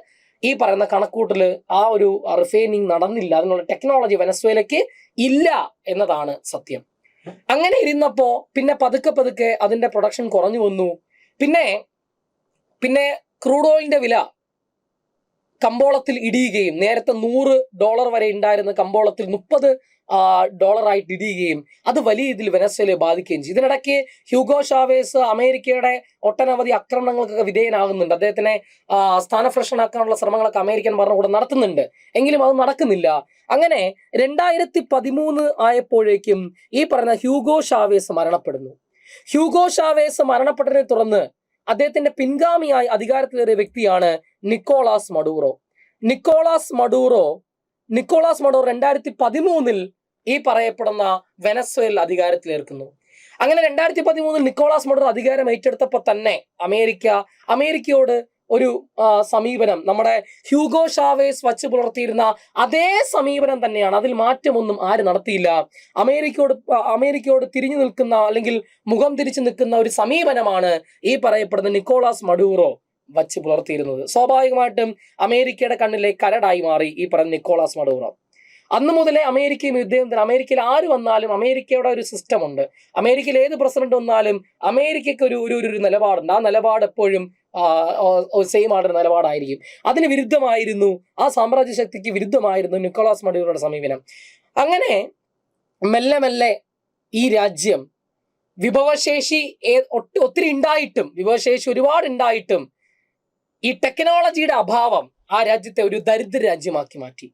ഈ പറയുന്ന കണക്കൂട്ടല് ആ ഒരു റിഫൈനിങ് നടന്നില്ല, അതിനുള്ള ടെക്നോളജി വെനസ്വേലയ്ക്ക് ഇല്ല എന്നതാണ് സത്യം. അങ്ങനെ ഇരുന്നപ്പോ പിന്നെ പതുക്കെ അതിന്റെ പ്രൊഡക്ഷൻ കുറഞ്ഞു വന്നു. പിന്നെ ക്രൂഡ് ഓയിലിന്റെ വില കമ്പോളത്തിൽ ഇടിയുകയും, നേരത്തെ $100 വരെ ഉണ്ടായിരുന്ന കമ്പോളത്തിൽ $30 ഇടിയുകയും അത് വലിയ രീതിയിൽ വെനസ്വേലയെ ബാധിക്കുകയും ചെയ്തു. ഇതിനിടയ്ക്ക് ഹ്യൂഗോ ഷാവേസ് അമേരിക്കയുടെ ഒട്ടനവധി ആക്രമണങ്ങൾക്കൊക്കെ വിധേയനാകുന്നുണ്ട്. അദ്ദേഹത്തിനെ സ്ഥാനഭ്രഷ്ടനാക്കാനുള്ള ശ്രമങ്ങളൊക്കെ അമേരിക്കൻ ഭരണകൂടം നടത്തുന്നുണ്ട്, എങ്കിലും അത് നടക്കുന്നില്ല. അങ്ങനെ 2013 ആയപ്പോഴേക്കും ഈ പറയുന്ന ഹ്യൂഗോ ഷാവേസ് മരണപ്പെടുന്നു. ഹ്യൂഗോ ഷാവേസ് മരണപ്പെട്ടതിനെ തുടർന്ന് അദ്ദേഹത്തിന്റെ പിൻഗാമിയായി അധികാരത്തിലേറിയ വ്യക്തിയാണ് നിക്കോളാസ് മഡൂറോ. നിക്കോളാസ് മഡൂറോ 2013 ഈ പറയപ്പെടുന്ന വെനസ്വേല അധികാരത്തിലേർക്കുന്നു. അങ്ങനെ 2013 നിക്കോളാസ് മഡൂറോ അധികാരം ഏറ്റെടുത്തപ്പോൾ തന്നെ അമേരിക്കയോട് ഒരു സമീപനം, നമ്മുടെ ഹ്യൂഗോ ഷാവേസ് വച്ച് പുലർത്തിയിരുന്ന അതേ സമീപനം തന്നെയാണ്. അതിൽ മാറ്റമൊന്നും ആര് നടത്തിയില്ല. അമേരിക്കയോട് തിരിഞ്ഞു നിൽക്കുന്ന അല്ലെങ്കിൽ മുഖം തിരിച്ചു നിൽക്കുന്ന ഒരു സമീപനമാണ് ഈ പറയപ്പെടുന്ന നിക്കോളാസ് മഡൂറോ വച്ച് പുലർത്തിയിരുന്നത്. സ്വാഭാവികമായിട്ടും അമേരിക്കയുടെ കണ്ണിലെ കരടായി മാറി ഈ പറയുന്ന നിക്കോളാസ് മഡൂറോ. അന്ന് മുതലേ അമേരിക്കയും യുദ്ധത്തിന്, അമേരിക്കയിൽ ആര് വന്നാലും അമേരിക്കയുടെ ഒരു സിസ്റ്റം ഉണ്ട്. അമേരിക്കയിൽ ഏത് പ്രസിഡന്റ് വന്നാലും അമേരിക്കയ്ക്ക് ഒരു നിലപാടുണ്ട്. ആ നിലപാട് എപ്പോഴും സെയിം ആയിട്ടൊരു നിലപാടായിരിക്കും. അതിന് വിരുദ്ധമായിരുന്നു, ആ സാമ്രാജ്യ ശക്തിക്ക് വിരുദ്ധമായിരുന്നു നിക്കോളാസ് മഡൂറോയുടെ സമീപനം. അങ്ങനെ മെല്ലെ ഈ രാജ്യം വിഭവശേഷി ഒത്തിരി ഉണ്ടായിട്ടും, വിഭവശേഷി ഒരുപാട് ഉണ്ടായിട്ടും ഈ ടെക്നോളജിയുടെ അഭാവം ആ രാജ്യത്തെ ഒരു ദരിദ്ര രാജ്യമാക്കി മാറ്റി.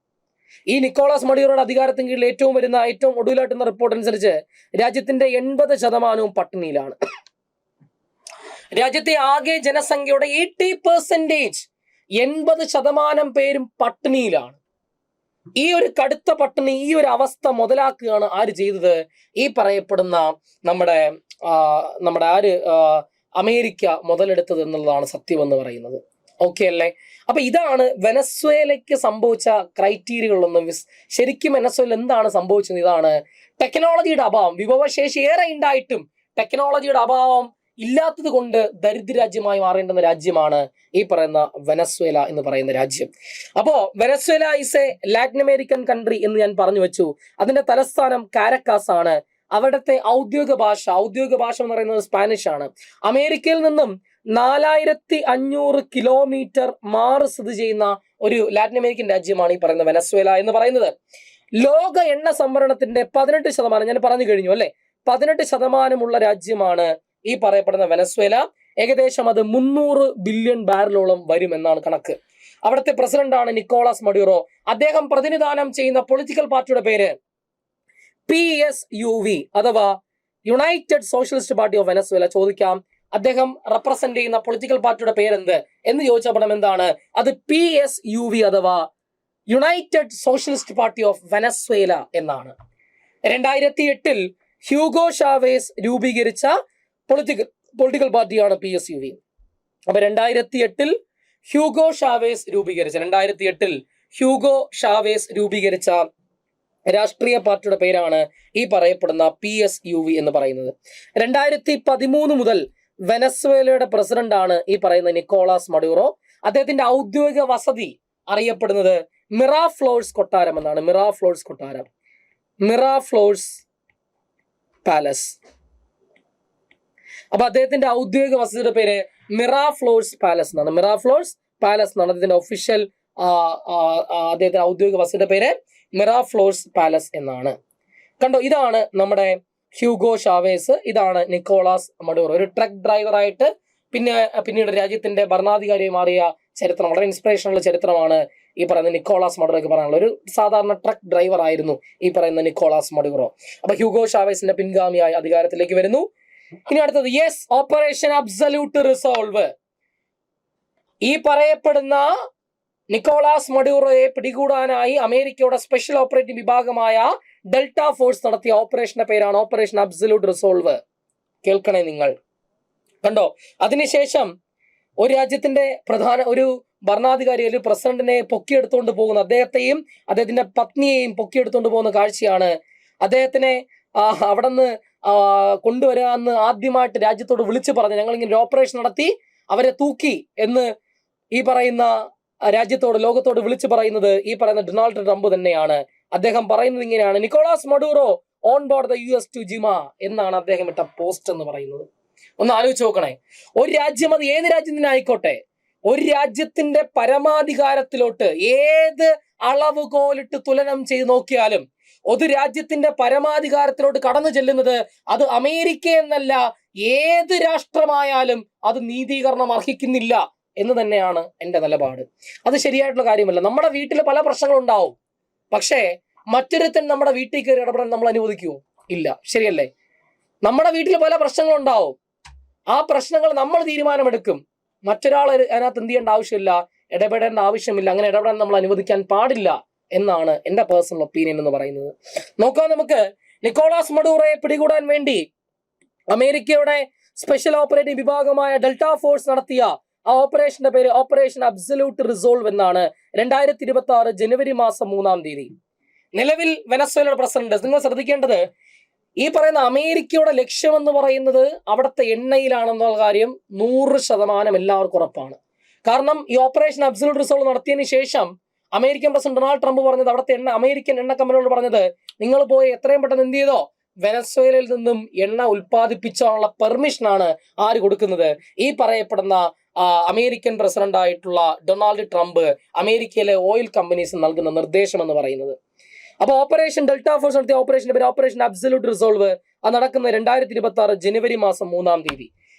ഈ നിക്കോളാസ് മഡൂറോയുടെ അധികാരത്തിന് കീഴിൽ ഏറ്റവും ഒടുവിലായിട്ടുന്ന റിപ്പോർട്ട് അനുസരിച്ച് രാജ്യത്തിന്റെ 80% പട്ടിണിയിലാണ്. രാജ്യത്തെ ആകെ ജനസംഖ്യയുടെ 80%, 80% പേരും പട്ടിണിയിലാണ്. ഈ ഒരു കടുത്ത പട്ടിണി, ഈ ഒരു അവസ്ഥ മുതലാക്കുകയാണ് ആര് ചെയ്തത്? ഈ പറയപ്പെടുന്ന നമ്മുടെ അമേരിക്ക മുതലെടുത്തത് എന്നുള്ളതാണ് സത്യം എന്ന് പറയുന്നത്. ഓക്കെ അല്ലേ? അപ്പൊ ഇതാണ് വെനസ്വേലയ്ക്ക് സംഭവിച്ച ക്രൈറ്റീരിയകളൊന്നും. ശരിക്കും വെനസ്വേല എന്താണ് സംഭവിച്ചത്? ഇതാണ് ടെക്നോളജിയുടെ അഭാവം. വിഭവശേഷി ഏറെ ഉണ്ടായിട്ടും ടെക്നോളജിയുടെ അഭാവം ഇല്ലാത്തത് കൊണ്ട് ദരിദ്ര രാജ്യമായി മാറേണ്ടുന്ന രാജ്യമാണ് ഈ പറയുന്ന വെനസ്വേല എന്ന് പറയുന്ന രാജ്യം. അപ്പോ Venezuela is A Latin American country എന്ന് ഞാൻ പറഞ്ഞു വെച്ചു. അതിന്റെ തലസ്ഥാനം കാരക്കാസ് ആണ്. അവിടുത്തെ ഔദ്യോഗിക ഭാഷ എന്ന് പറയുന്നത് സ്പാനിഷ് ആണ്. അമേരിക്കയിൽ നിന്നും 4500 കിലോമീറ്റർ മാറി സ്ഥിതി ചെയ്യുന്ന ഒരു ലാറ്റിൻ അമേരിക്കൻ രാജ്യമാണ് ഈ പറയുന്ന വെനസ്വേല എന്ന് പറയുന്നത്. ലോക എണ്ണ സംഭരണത്തിന്റെ 18%, ഞാൻ പറഞ്ഞു കഴിഞ്ഞു അല്ലെ, 18% രാജ്യമാണ് ഈ പറയപ്പെടുന്ന വെനസ്വേല. ഏകദേശം അത് 300 ബില്യൺ ബാരലോളം വരും എന്നാണ് കണക്ക്. അവിടുത്തെ പ്രസിഡന്റാണ് നിക്കോളാസ് മഡൂറോ. അദ്ദേഹം പ്രതിനിധാനം ചെയ്യുന്ന പൊളിറ്റിക്കൽ പാർട്ടിയുടെ പേര് PSUV അഥവാ United socialist party of Venezuela. ചോദിക്കാം, അദ്ദേഹം റെപ്രസെന്റ് ചെയ്യുന്ന പൊളിറ്റിക്കൽ പാർട്ടിയുടെ പേരെന്ത് എന്ന് ചോദിച്ചപ്പോൾ എന്താണ്? അത് PSUV അഥവാ United socialist party of Venezuela എന്നാണ്. 2008 ഹ്യൂഗോ ഷാവേസ് രൂപീകരിച്ച പൊളിറ്റിക്കൽ പാർട്ടിയാണ് PSUV. അപ്പൊ 2008 ഹ്യൂഗോ ഷാവേസ് രൂപീകരിച്ച രാഷ്ട്രീയ പാർട്ടിയുടെ പേരാണ് ഈ പറയപ്പെടുന്ന PSUV എന്ന് പറയുന്നത്. 2013 മുതൽ വെനസ്വേലയുടെ പ്രസിഡന്റ് ആണ് ഈ പറയുന്ന നിക്കോളാസ് മഡൂറോ. അദ്ദേഹത്തിന്റെ ഔദ്യോഗിക വസതി അറിയപ്പെടുന്നത് മിറാഫ്ലോഴ്സ് കൊട്ടാരം എന്നാണ്. മിറാഫ്ലോഴ്സ് കൊട്ടാരം, മിറാഫ്ലോഴ്സ് പാലസ്. അപ്പൊ അദ്ദേഹത്തിന്റെ ഔദ്യോഗിക വസതിയുടെ പേര് മിറാഫ്ലോഴ്സ് പാലസ് എന്നാണ്. മിറാഫ്ലോഴ്സ് പാലസ് എന്നാണ് അദ്ദേഹത്തിന്റെ ഒഫീഷ്യൽ അദ്ദേഹത്തിന്റെ ഔദ്യോഗിക വസതിയുടെ പേര് മിറാഫ്ലോഴ്സ് പാലസ് എന്നാണ്. കണ്ടോ, ഇതാണ് നമ്മുടെ ഹ്യൂഗോ ഷാവേസ്, ഇതാണ് നിക്കോളാസ് മഡൂറോ. ഒരു ട്രക്ക് ഡ്രൈവറായിട്ട് പിന്നീട് രാജ്യത്തിന്റെ ഭരണാധികാരിയായി മാറിയ ചരിത്രം, വളരെ ഇൻസ്പിറേഷനുള്ള ചരിത്രമാണ് ഈ പറയുന്ന നിക്കോളാസ് മഡൂറോയ്ക്ക് പറയാനുള്ള. ഒരു സാധാരണ ട്രക്ക് ഡ്രൈവർ ആയിരുന്നു ഈ പറയുന്ന നിക്കോളാസ് മഡൂറോ. അപ്പൊ ഹ്യൂഗോ ഷാവേസിന്റെ പിൻഗാമിയായി അധികാരത്തിലേക്ക് വരുന്നു. ഇനി അടുത്തത് യെസ്, ഓപ്പറേഷൻ അബ്സല്യൂട്ട് റിസോൾവ്. ഈ പറയപ്പെടുന്ന നിക്കോളാസ് മഡൂറോയെ പിടികൂടാനായി അമേരിക്കയുടെ സ്പെഷ്യൽ ഓപ്പറേറ്റീവ് വിഭാഗമായ ഡെൽറ്റ ഫോഴ്സ് നടത്തിയ ഓപ്പറേഷന്റെ പേരാണ് ഓപ്പറേഷൻ അബ്സല്യൂട്ട് റിസോൾവ്. കേൾക്കണേ നിങ്ങൾ. കണ്ടോ, അതിനുശേഷം ഒരു രാജ്യത്തിന്റെ ഒരു ഭരണാധികാരി, ഒരു പ്രസിഡന്റിനെ പൊക്കിയെടുത്തുകൊണ്ട് പോകുന്ന, അദ്ദേഹത്തെയും അദ്ദേഹത്തിന്റെ പത്നിയെയും പൊക്കിയെടുത്തുകൊണ്ട് പോകുന്ന കാഴ്ചയാണ്. അദ്ദേഹത്തിനെ അവിടെ നിന്ന് കൊണ്ടുവരാമെന്ന് ആദ്യമായിട്ട് രാജ്യത്തോട് വിളിച്ചു പറഞ്ഞു, ഞങ്ങൾ ഇങ്ങനെ ഒരു ഓപ്പറേഷൻ നടത്തി അവരെ തൂക്കി എന്ന് ഈ പറയുന്ന രാജ്യത്തോട്, ലോകത്തോട് വിളിച്ചു പറയുന്നത് ഈ പറയുന്ന ഡൊണാൾഡ് ട്രംപ് തന്നെയാണ്. അദ്ദേഹം പറയുന്നത് ഇങ്ങനെയാണ്: Nicholas Maduro on board the US-2 Jima എന്നാണ് അദ്ദേഹം ഇട്ട പോസ്റ്റ് എന്ന് പറയുന്നത്. ഒന്ന് ആലോചിച്ച് നോക്കണേ. ഒരു രാജ്യം, അത് ഏത് രാജ്യം തന്നെ ആയിക്കോട്ടെ, ഒരു രാജ്യത്തിന്റെ പരമാധികാരത്തിലോട്ട് ഏത് അളവുകോലിട്ട് തുലനം ചെയ്ത് നോക്കിയാലും ഒരു രാജ്യത്തിന്റെ പരമാധികാരത്തിലോട്ട് കടന്നു ചെല്ലുന്നത് അത് അമേരിക്ക എന്നല്ല, ഏത് രാഷ്ട്രമായാലും അത് നീതീകരണം അർഹിക്കുന്നില്ല എന്ന് തന്നെയാണ് എൻ്റെ നിലപാട്. അത് ശരിയായിട്ടുള്ള കാര്യമല്ല. നമ്മുടെ വീട്ടിൽ പല പ്രശ്നങ്ങളുണ്ടാവും, പക്ഷേ മറ്റൊരുത്തൻ നമ്മുടെ വീട്ടിൽ കയറി ഇടപെടാൻ നമ്മൾ അനുവദിക്കുമോ? ഇല്ല, ശരിയല്ലേ? നമ്മുടെ വീട്ടിൽ പല പ്രശ്നങ്ങളുണ്ടാവും, ആ പ്രശ്നങ്ങൾ നമ്മൾ തീരുമാനമെടുക്കും. മറ്റൊരാൾ അതിനകത്ത് എന്ത് ചെയ്യേണ്ട ആവശ്യമില്ല, ഇടപെടേണ്ട ആവശ്യമില്ല. അങ്ങനെ ഇടപെടാൻ നമ്മൾ അനുവദിക്കാൻ പാടില്ല എന്നാണ് എൻ്റെ പേഴ്സണൽ ഒപ്പീനിയൻ എന്ന് പറയുന്നത്. നോക്കാം നമുക്ക്. നിക്കോളാസ് മഡൂറോയെ പിടികൂടാൻ വേണ്ടി അമേരിക്കയുടെ സ്പെഷ്യൽ ഓപ്പറേറ്റീവ് വിഭാഗമായ ഡെൽറ്റ ഫോഴ്സ് നടത്തിയ ആ ഓപ്പറേഷന്റെ പേര് ഓപ്പറേഷൻ അബ്സല്യൂട്ട് റിസോൾവ് എന്നാണ്. 2026 ജനുവരി മാസം 3-ാം തീയതി. നിലവിൽ വെനസ്വേലയുടെ പ്രസിഡന്റ്, നിങ്ങൾ ശ്രദ്ധിക്കേണ്ടത്, ഈ പറയുന്ന അമേരിക്കയുടെ ലക്ഷ്യമെന്ന് പറയുന്നത് അവിടുത്തെ എണ്ണയിലാണെന്നുള്ള കാര്യം 100% എല്ലാവർക്കും ഉറപ്പാണ്. കാരണം ഈ ഓപ്പറേഷൻ അബ്സല്യൂട്ട് റിസോൾവ് നടത്തിയതിന് ശേഷം അമേരിക്കൻ പ്രസിഡന്റ് ഡൊണാൾഡ് ട്രംപ് പറഞ്ഞത്, അവിടുത്തെ അമേരിക്കൻ എണ്ണ കമ്പനികളോട് പറഞ്ഞത്, നിങ്ങൾ പോയി എത്രയും പെട്ടെന്ന് എന്ത് ചെയ്തോ, വെനസ്വേലയിൽ നിന്നും എണ്ണ ഉൽപ്പാദിപ്പിച്ചാനുള്ള പെർമിഷനാണ് ആര് കൊടുക്കുന്നത്? ഈ പറയപ്പെടുന്ന അമേരിക്കൻ പ്രസിഡന്റ് ആയിട്ടുള്ള ഡൊണാൾഡ് ട്രംപ് അമേരിക്കയിലെ ഓയിൽ കമ്പനീസ് നൽകുന്ന നിർദ്ദേശം എന്ന് പറയുന്നത്. അപ്പൊ ഓപ്പറേഷൻ ഡെൽറ്റ ഫോഴ്സ് നടത്തിയ ഓപ്പറേഷന്റെ പേര് ഓപ്പറേഷൻ അബ്സല്യൂട്ട് റിസോൾവ്. അത് നടക്കുന്നത് 2026 ജനുവരി മാസം 3-ാം തീയതി.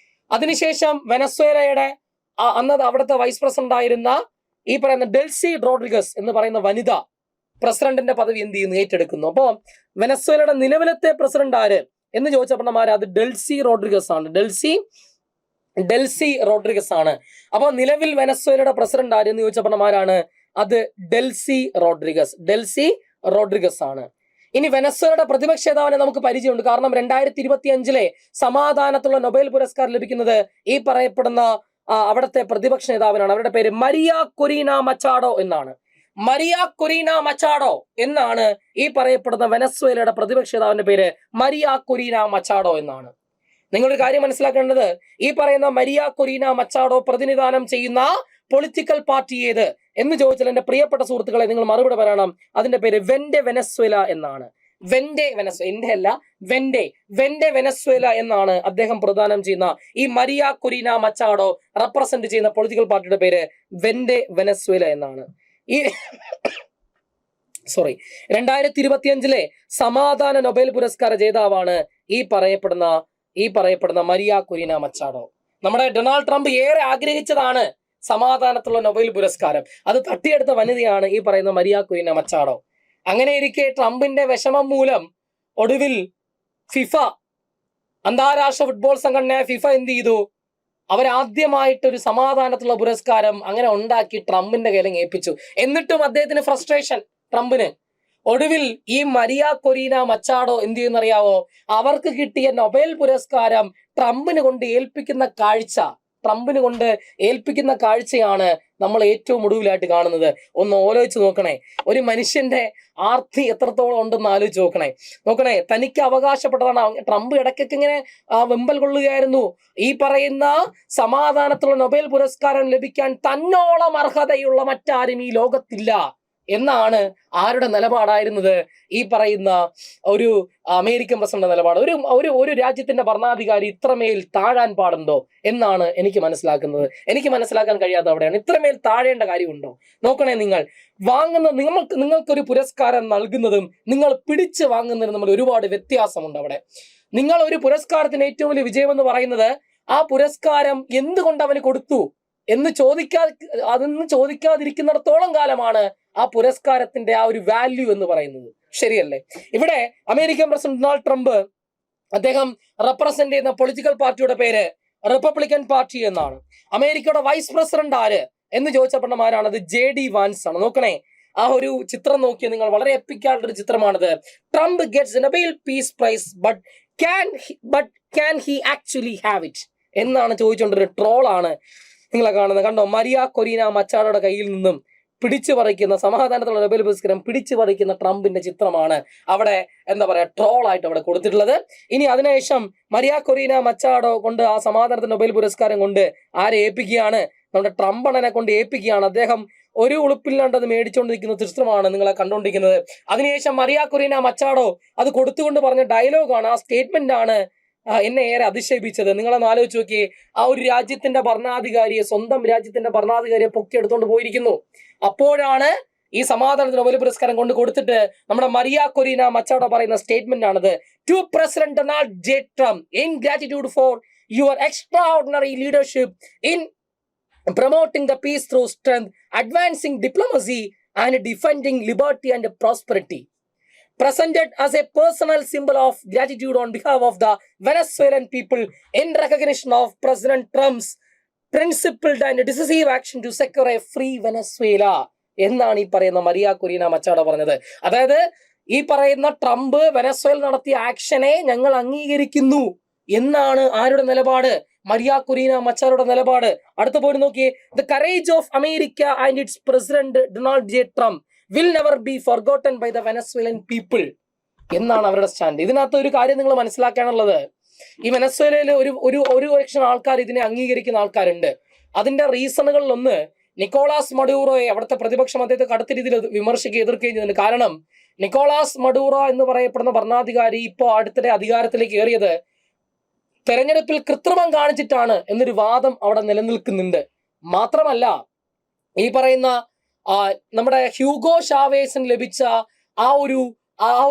അതിനുശേഷം വെനസ്വേലയുടെ അന്നത് അവിടുത്തെ വൈസ് പ്രസിഡന്റ് ആയിരുന്ന ഈ പറയുന്ന ഡെൽസി റോഡ്രിഗസ് എന്ന് പറയുന്ന വനിത പ്രസിഡന്റിന്റെ പദവി എന്ത് ചെയ്യുന്നു, ഏറ്റെടുക്കുന്നു. അപ്പോൾ വെനസ്വേലയുടെ നിലവിലത്തെ പ്രസിഡന്റ് ആര് എന്ന് ചോദിച്ചപ്പോൾ അത് ഡെൽസി റോഡ്രിഗസ് ആണ്. ഡെൽസി റോഡ്രിഗസ് ആണ്. അപ്പോൾ നിലവിൽ വെനസ്വേലയുടെ പ്രസിഡന്റ് ആര് എന്ന് ചോദിച്ചപ്പോൾ അത് ഡെൽസി റോഡ്രിഗസ് ആണ്. ഇനി വെനസ്വേലയുടെ പ്രതിപക്ഷ നേതാവിനെ നമുക്ക് പരിചയമുണ്ട്. കാരണം 2025 സമാധാനത്തുള്ള നൊബേൽ പുരസ്കാരം ലഭിക്കുന്നത് ഈ പറയപ്പെടുന്ന അവിടുത്തെ പ്രതിപക്ഷ നേതാവിനാണ്. അവരുടെ പേര് മരിയ കൊറീന മച്ചാഡോ എന്നാണ്. മരിയ കൊറീന മച്ചാഡോ എന്നാണ് ഈ പറയപ്പെടുന്ന വെനസ്വേലയുടെ പ്രതിപക്ഷ നേതാവിന്റെ പേര്. മരിയ കൊറീന മച്ചാഡോ എന്നാണ്. നിങ്ങളൊരു കാര്യം മനസ്സിലാക്കേണ്ടത്, ഈ പറയുന്ന മരിയ കൊറീന മച്ചാഡോ പ്രതിനിധാനം ചെയ്യുന്ന പൊളിറ്റിക്കൽ പാർട്ടി ഏത് എന്ന് ചോദിച്ചാൽ എൻ്റെ പ്രിയപ്പെട്ട സുഹൃത്തുക്കളെ നിങ്ങൾ മറുപടി പറയണം. അതിന്റെ പേര് വെൻഡെ വെനസ്വേല എന്നാണ്. വെൻഡെ വെനസ്വേല എന്നാണ് അദ്ദേഹം പ്രദാനം ചെയ്യുന്ന ഈ മരിയ കൊറീന മച്ചാഡോ റെപ്രസെന്റ് ചെയ്യുന്ന പൊളിറ്റിക്കൽ പാർട്ടിയുടെ പേര് വെൻഡെ വെനസ്വേല എന്നാണ്. ഈ 2025 സമാധാന നൊബേൽ പുരസ്കാര ജേതാവാണ് ഈ പറയപ്പെടുന്ന മരിയ കൊറീന മച്ചാഡോ. നമ്മുടെ ഡൊണാൾഡ് ട്രംപ് ഏറെ ആഗ്രഹിച്ചതാണ് സമാധാനത്തുള്ള നൊബേൽ പുരസ്കാരം. അത് തട്ടിയെടുത്ത വനിതയാണ് ഈ പറയുന്ന മരിയ കൊറീന മച്ചാഡോ. അങ്ങനെ ഇരിക്കെ ട്രംപിന്റെ വിഷമം മൂലം ഒടുവിൽ ഫിഫ, അന്താരാഷ്ട്ര ഫുട്ബോൾ സംഘടന ഫിഫ എന്ത് ചെയ്തു, അവരാദ്യമായിട്ടൊരു സമാധാനത്തുള്ള പുരസ്കാരം അങ്ങനെ ഉണ്ടാക്കി ട്രംപിന്റെ കയ്യിലും ഏൽപ്പിച്ചു. എന്നിട്ടും അദ്ദേഹത്തിന് ഫ്രസ്ട്രേഷൻ, ട്രംപിന്. ഒടുവിൽ ഈ മരിയ കൊറീന മച്ചാഡോ എന്ത് ചെയ്യുന്നറിയാവോ, അവർക്ക് കിട്ടിയ നൊബേൽ പുരസ്കാരം ട്രംപിന് കൊണ്ട് ഏൽപ്പിക്കുന്ന കാഴ്ച ട്രംപിന് കൊണ്ട് ഏൽപ്പിക്കുന്ന കാഴ്ചയാണ് നമ്മൾ ഏറ്റവും ഒടുവിലായിട്ട് കാണുന്നത്. ഒന്ന് ആലോചിച്ച് നോക്കണേ, ഒരു മനുഷ്യന്റെ ആർത്തി എത്രത്തോളം ഉണ്ടെന്ന് ആലോചിച്ച് നോക്കണേ. തനിക്ക് അവകാശപ്പെട്ടതാണ്. ട്രംപ് ഇടയ്ക്കൊക്കെ ഇങ്ങനെ വെമ്പൽ കൊള്ളുകയായിരുന്നു. ഈ പറയുന്ന സമാധാനത്തിലുള്ള നൊബേൽ പുരസ്കാരം ലഭിക്കാൻ തന്നോളം അർഹതയുള്ള മറ്റാരും ഈ ലോകത്തില്ല എന്നാണ് ആരുടെ നിലപാടായിരുന്നത്? ഈ പറയുന്ന ഒരു അമേരിക്കൻ പ്രസിഡന്റ് നിലപാട്. ഒരു രാജ്യത്തിന്റെ ഭരണാധികാരി ഇത്രമേൽ താഴാൻ പാടുണ്ടോ എന്നാണ് എനിക്ക് മനസ്സിലാക്കാൻ കഴിയാത്ത അവിടെയാണ്. ഇത്രമേൽ താഴേണ്ട കാര്യമുണ്ടോ? നോക്കണേ, നിങ്ങൾ നിങ്ങൾക്കൊരു പുരസ്കാരം നൽകുന്നതും നിങ്ങൾ പിടിച്ചു വാങ്ങുന്നതിനും നമ്മൾ ഒരുപാട് വ്യത്യാസമുണ്ട് അവിടെ. നിങ്ങൾ ഒരു പുരസ്കാരത്തിന് ഏറ്റവും വലിയ വിജയം എന്ന് പറയുന്നത് ആ പുരസ്കാരം എന്തുകൊണ്ട് അവന് കൊടുത്തു എന്ന് ചോദിക്കാതിരിക്കുന്നിടത്തോളം കാലമാണ് ആ പുരസ്കാരത്തിന്റെ ആ ഒരു വാല്യൂ എന്ന് പറയുന്നത്. ശരിയല്ലേ? ഇവിടെ അമേരിക്കൻ പ്രസിഡന്റ് ഡൊണാൾഡ് ട്രംപ് അദ്ദേഹം റെപ്രസെന്റ് ചെയ്യുന്ന പൊളിറ്റിക്കൽ പാർട്ടിയുടെ പേര് റിപ്പബ്ലിക്കൻ പാർട്ടി എന്നാണ്. അമേരിക്കയുടെ വൈസ് പ്രസിഡന്റ് ആര് എന്ന് ചോദിച്ചപ്പോഴാണ് അത് JD വാൻസ് ആണ്. നോക്കണേ, ആ ഒരു ചിത്രം നോക്കിയാൽ നിങ്ങൾ വളരെ എപ്പിക്കായിട്ടുള്ള ഒരു ചിത്രമാണിത്. Trump gets Nobel peace prize but can he actually have it എന്നാണ് ചോദിച്ചുകൊണ്ടൊരു ട്രോളാണ് നിങ്ങളെ കാണുന്നത്. കണ്ടോ, മരിയ കൊറീന മച്ചാഡോയുടെ കയ്യിൽ നിന്നും പിടിച്ചു പറിക്കുന്ന സമാധാനത്തിലുള്ള നൊബേൽ പുരസ്കാരം പിടിച്ചു പറിക്കുന്ന ട്രംപിന്റെ ചിത്രമാണ് അവിടെ ട്രോളായിട്ട് അവിടെ കൊടുത്തിട്ടുള്ളത്. ഇനി അതിനുശേഷം മരിയ കൊറീന മച്ചാഡോ കൊണ്ട് ആ സമാധാനത്തിന് നൊബേൽ പുരസ്കാരം കൊണ്ട് ആരെ ഏൽപ്പിക്കുകയാണ്? നമ്മുടെ ട്രംപണനെ കൊണ്ട് ഏൽപ്പിക്കുകയാണ്. അദ്ദേഹം ഒരു ഉളുപ്പില്ലാണ്ട് അത് മേടിച്ചുകൊണ്ടിരിക്കുന്ന ചിത്രമാണ് നിങ്ങളെ കണ്ടുകൊണ്ടിരിക്കുന്നത്. അതിനുശേഷം മരിയ കൊറീന മച്ചാഡോ അത് കൊടുത്തുകൊണ്ട് പറഞ്ഞ ഡയലോഗാണ്, ആ സ്റ്റേറ്റ്മെന്റ് ആണ് എന്നെ ഏറെ അധിക്ഷേപിച്ചത്. നിങ്ങളൊന്ന് ആലോചിച്ച് നോക്കിയേ, ആ ഒരു രാജ്യത്തിന്റെ ഭരണാധികാരിയെ, സ്വന്തം രാജ്യത്തിന്റെ ഭരണാധികാരിയെ പൊക്കിയെടുത്തോണ്ട് പോയിരിക്കുന്നു. അപ്പോഴാണ് ഈ സമാധാനത്തിന് നൊബേൽ പുരസ്കാരം കൊണ്ട് കൊടുത്തിട്ട് നമ്മുടെ മരിയ കൊറീന മച്ചാഡോ പറയുന്ന സ്റ്റേറ്റ്മെന്റ് ആണത്. To president Donald J. Trump, in gratitude for your extraordinary leadership in promoting the peace through strength, advancing diplomacy and defending liberty and prosperity. Presented as a personal symbol of gratitude on behalf of the Venezuelan people in recognition of President Trump's principled and decisive action to secure a free Venezuela എന്നാണ് ഈ പറയുന്ന Maria Corina Machado പറഞ്ഞത്. അതായത് ഈ പറയുന്ന Trump Venezuela നടത്തിയ ആക്ഷനെ ഞങ്ങൾ അംഗീകരിക്കുന്നു എന്നാണ് ആരുടെ നിലപാട്? മരിയ കൊറീന മച്ചാഡോയുടെ നിലപാട്. അടുത്ത പോയിന്റ് നോക്കിയേ, the courage of America and it's president Donald J. Trump will never be forgotten by the Venezuelan people എന്നാണ് അവരുടെ സ്റ്റാൻഡ്. ഇതിനകത്ത് ഒരു കാര്യം നിങ്ങൾ മനസ്സിലാക്കാനുള്ളത്, ഈ വെനസ്വേലയിൽ ഒരു ലക്ഷം ആൾക്കാർ ഇതിനെ അംഗീകരിക്കുന്ന ആൾക്കാരുണ്ട്. അതിന്റെ റീസണുകളിൽ ഒന്ന്, നിക്കോളാസ് മഡൂറോയെ അവിടുത്തെ പ്രതിപക്ഷം അദ്ദേഹത്തെ കടുത്ത രീതിയിൽ വിമർശിക്കുകയും എതിർക്കുകയും ചെയ്യുന്നുണ്ട്. കാരണം നിക്കോളാസ് മഡൂറോ എന്ന് പറയപ്പെടുന്ന ഭരണാധികാരി ഇപ്പോൾ അടുത്തിടെ അധികാരത്തിലേക്ക് കയറിയത് തെരഞ്ഞെടുപ്പിൽ കൃത്രിമം കാണിച്ചിട്ടാണ് എന്നൊരു വാദം അവിടെ നിലനിൽക്കുന്നുണ്ട്. മാത്രമല്ല, ഈ പറയുന്ന നമ്മുടെ ഹ്യൂഗോ ഷാവേസിന് ലഭിച്ച ആ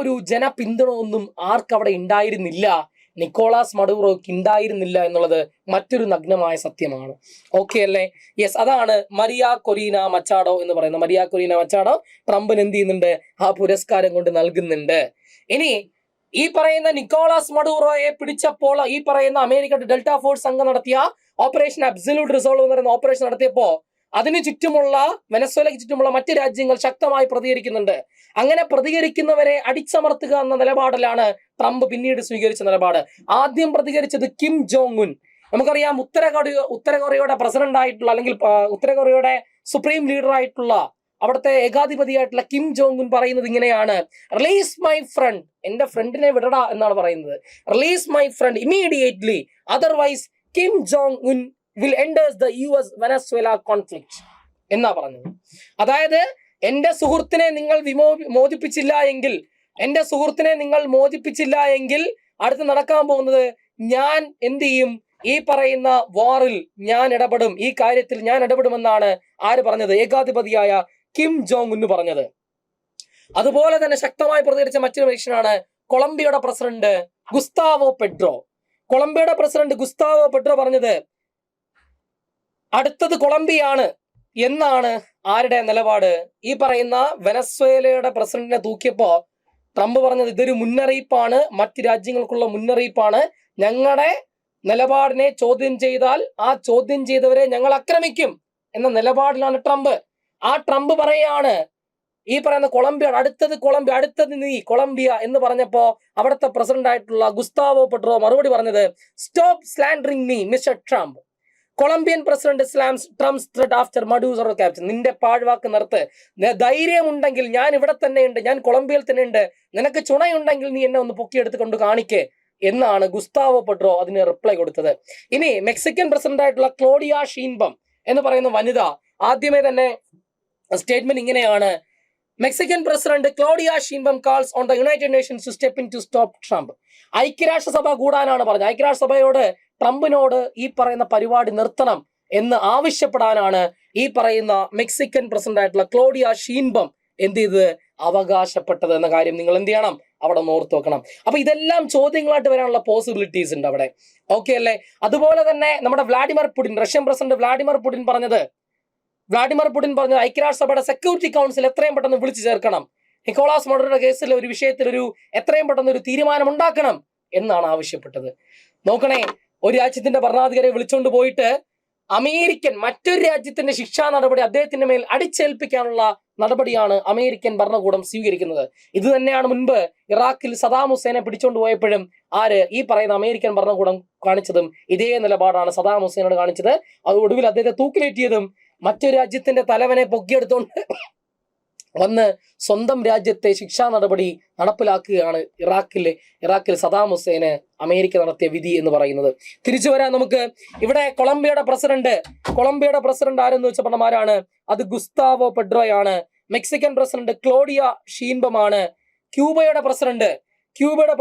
ഒരു ജനപിന്തുണ ഒന്നും ആർക്കവിടെ ഉണ്ടായിരുന്നില്ല, നിക്കോളാസ് മഡൂറോയ്ക്ക് ഉണ്ടായിരുന്നില്ല എന്നുള്ളത് മറ്റൊരു നഗ്നമായ സത്യമാണ്. ഓക്കെ അല്ലേ? യെസ്, അതാണ് മരിയ കൊറീന മച്ചാഡോ എന്ന് പറയുന്നത്. മരിയ കൊറീന മച്ചാഡോ ട്രംപിന് എന്ത് ചെയ്യുന്നുണ്ട്? ആ പുരസ്കാരം കൊണ്ട് നൽകുന്നുണ്ട്. ഇനി ഈ പറയുന്ന നിക്കോളാസ് മഡൂറോയെ പിടിച്ചപ്പോൾ ഈ പറയുന്ന അമേരിക്കയുടെ ഡെൽറ്റ ഫോഴ്സ് സംഘം നടത്തിയ ഓപ്പറേഷൻ അബ്സല്യൂട്ട് റിസോൾവ് എന്ന് പറയുന്ന ഓപ്പറേഷൻ നടത്തിയപ്പോ അതിന് ചുറ്റുമുള്ള വെനസ്വേലയ്ക്ക് ചുറ്റുമുള്ള മറ്റ് രാജ്യങ്ങൾ ശക്തമായി പ്രതികരിക്കുന്നുണ്ട്. അങ്ങനെ പ്രതികരിക്കുന്നവരെ അടിച്ചമർത്തുക എന്ന നിലപാടിലാണ് ട്രംപ് പിന്നീട് സ്വീകരിച്ച നിലപാട്. ആദ്യം പ്രതികരിച്ചത് കിം ജോങ് ഉൻ. നമുക്കറിയാം, ഉത്തര കൊറിയയുടെ പ്രസിഡന്റ് ആയിട്ടുള്ള, അല്ലെങ്കിൽ ഉത്തര കൊറിയയുടെ സുപ്രീം ലീഡർ ആയിട്ടുള്ള, അവിടുത്തെ ഏകാധിപതിയായിട്ടുള്ള കിം ജോങ് ഉൻ പറയുന്നത് ഇങ്ങനെയാണ്: റിലീസ് മൈ ഫ്രണ്ട്, എന്റെ ഫ്രണ്ടിനെ വിടടാ എന്നാണ് പറയുന്നത്. Release my friend immediately, otherwise Kim Jong Un will endorse the US Venezuela conflict എന്നാ പറഞ്ഞത്. അതായത് എന്റെ സുഹൃത്തിനെ നിങ്ങൾ മോചിപ്പിച്ചില്ല എങ്കിൽ അടുത്ത് നടക്കാൻ പോകുന്നത് ഞാൻ എന്ത് ചെയ്യും? ഈ പറയുന്ന വാറിൽ ഞാൻ ഇടപെടും, ഈ കാര്യത്തിൽ ഞാൻ ഇടപെടുമെന്നാണ് ആര് പറഞ്ഞത്? ഏകാധിപതിയായ കിം ജോങ് ഉൻ പറഞ്ഞത്. അതുപോലെ തന്നെ ശക്തമായി പ്രതികരിച്ച മറ്റൊരു മനുഷ്യനാണ് കൊളംബിയയുടെ പ്രസിഡന്റ് ഗുസ്താവോ പെഡ്രോ. കൊളംബിയയുടെ പ്രസിഡന്റ് ഗുസ്താവോ പെഡ്രോ പറഞ്ഞത് അടുത്തത് കൊളംബിയാണ് എന്നാണ് ആരുടെ നിലപാട്? ഈ പറയുന്ന വെനസ്വേലയുടെ പ്രസിഡന്റിനെ തൂക്കിയപ്പോ ട്രംപ് പറഞ്ഞത് ഇതൊരു മുന്നറിയിപ്പാണ്, മറ്റ് രാജ്യങ്ങൾക്കുള്ള മുന്നറിയിപ്പാണ്. ഞങ്ങളുടെ നിലപാടിനെ ചോദ്യം ചെയ്താൽ ആ ചോദ്യം ചെയ്തവരെ ഞങ്ങൾ ആക്രമിക്കും എന്ന നിലപാടിലാണ് ട്രംപ്. ആ ട്രംപ് പറയാണ് ഈ പറയുന്ന അടുത്തത് നീ കൊളംബിയ എന്ന് പറഞ്ഞപ്പോ അവിടുത്തെ പ്രസിഡന്റ് ആയിട്ടുള്ള ഗുസ്താവോ പെഡ്രോ മറുപടി പറഞ്ഞത് stop slandering me mister Trump. Colombian president slams Trump's threat after Maduro capture. നിന്റെ പാഴ്വാക്ക് നിർത്ത്. ധൈര്യമുണ്ടെങ്കിൽ ഞാൻ ഇവിടെ തന്നെ ഉണ്ട്, ഞാൻ കൊളംബിയയിൽ തന്നെ ഉണ്ട്, നിനക്ക് ചുണയുണ്ടെങ്കിൽ നീ എന്നെ ഒന്ന് പൊക്കിയെടുത്ത് കൊണ്ട് കാണിക്കേ എന്നാണ് ഗുസ്താവോ പെട്രോ അതിന് റിപ്ലൈ കൊടുത്തത്. ഇനി മെക്സിക്കൻ പ്രസിഡന്റ് ആയിട്ടുള്ള ക്ലോഡിയ ഷീൻബം എന്ന് പറയുന്ന വനിത ആദ്യമേ തന്നെ സ്റ്റേറ്റ്മെന്റ് ഇങ്ങനെയാണ്: Mexican president Claudia Sheinbaum calls on the United Nations to step in to stop Trump. ഐക്യരാഷ്ട്രസഭ കൂടാനാണ് പറഞ്ഞത്. ഐക്യരാഷ്ട്രസഭയോട് ട്രംപിനോട് ഈ പറയുന്ന പരിപാടി നിർത്തണം എന്ന് ആവശ്യപ്പെടാനാണ് ഈ പറയുന്ന മെക്സിക്കൻ പ്രസിഡന്റ് ആയിട്ടുള്ള ക്ലോഡിയ ഷീൻബം എന്ത് ചെയ്തത്, അവകാശപ്പെട്ടത് എന്ന കാര്യം നിങ്ങൾ എന്ത് ചെയ്യണം, അവിടെ ഓർത്ത് വെക്കണം. അപ്പൊ ഇതെല്ലാം ചോദ്യങ്ങളായിട്ട് വരാനുള്ള പോസിബിലിറ്റീസ് ഉണ്ട് അവിടെ. ഓക്കെ അല്ലേ? അതുപോലെ തന്നെ നമ്മുടെ Vladimir Putin, Russian president Vladimir Putin പറഞ്ഞത് ഐക്യരാഷ്ട്രസഭയുടെ സെക്യൂരിറ്റി കൗൺസിൽ എത്രയും പെട്ടെന്ന് വിളിച്ചു ചേർക്കണം, നിക്കോളാസ് മഡുറോയുടെ കേസിൽ ഒരു വിഷയത്തിൽ എത്രയും പെട്ടെന്ന് ഒരു തീരുമാനം ഉണ്ടാക്കണം എന്നാണ് ആവശ്യപ്പെട്ടത്. നോക്കണേ, ഒരു രാജ്യത്തിന്റെ ഭരണാധികാരിയെ വിളിച്ചുകൊണ്ട് പോയിട്ട് അമേരിക്കൻ മറ്റൊരു രാജ്യത്തിന്റെ ശിക്ഷാ നടപടി അദ്ദേഹത്തിന്റെ മേൽ അടിച്ചേൽപ്പിക്കാനുള്ള നടപടിയാണ് അമേരിക്കൻ ഭരണകൂടം സ്വീകരിക്കുന്നത്. ഇത് തന്നെയാണ് മുൻപ് ഇറാഖിൽ സദാം ഹുസൈനെ പിടിച്ചുകൊണ്ട് പോയപ്പോഴും ഈ പറയുന്ന അമേരിക്കൻ ഭരണകൂടം കാണിച്ചതും ഇതേ നിലപാടാണ് സദാം ഹുസൈനോട് കാണിച്ചത്. അത് ഒടുവിൽ അദ്ദേഹത്തെ തൂക്കിലേറ്റിയതും മറ്റൊരു രാജ്യത്തിന്റെ തലവനെ പൊക്കിയെടുത്തോണ്ട് വന്ന് സ്വന്തം രാജ്യത്തെ ശിക്ഷാ നടപടി നടപ്പിലാക്കുകയാണ് ഇറാഖിൽ സദാം ഹുസൈന് അമേരിക്ക നടത്തിയ വിധി എന്ന് പറയുന്നത്. തിരിച്ചു വരാൻ നമുക്ക് ഇവിടെ കൊളംബിയയുടെ പ്രസിഡന്റ് ആരെന്ന് വെച്ചപ്പോൾ ആരാണ്? അത് ഗുസ്താവോ പെട്രോയാണ്. മെക്സിക്കൻ പ്രസിഡന്റ് ക്ലോഡിയ ഷീൻബമാണ്. ക്യൂബയുടെ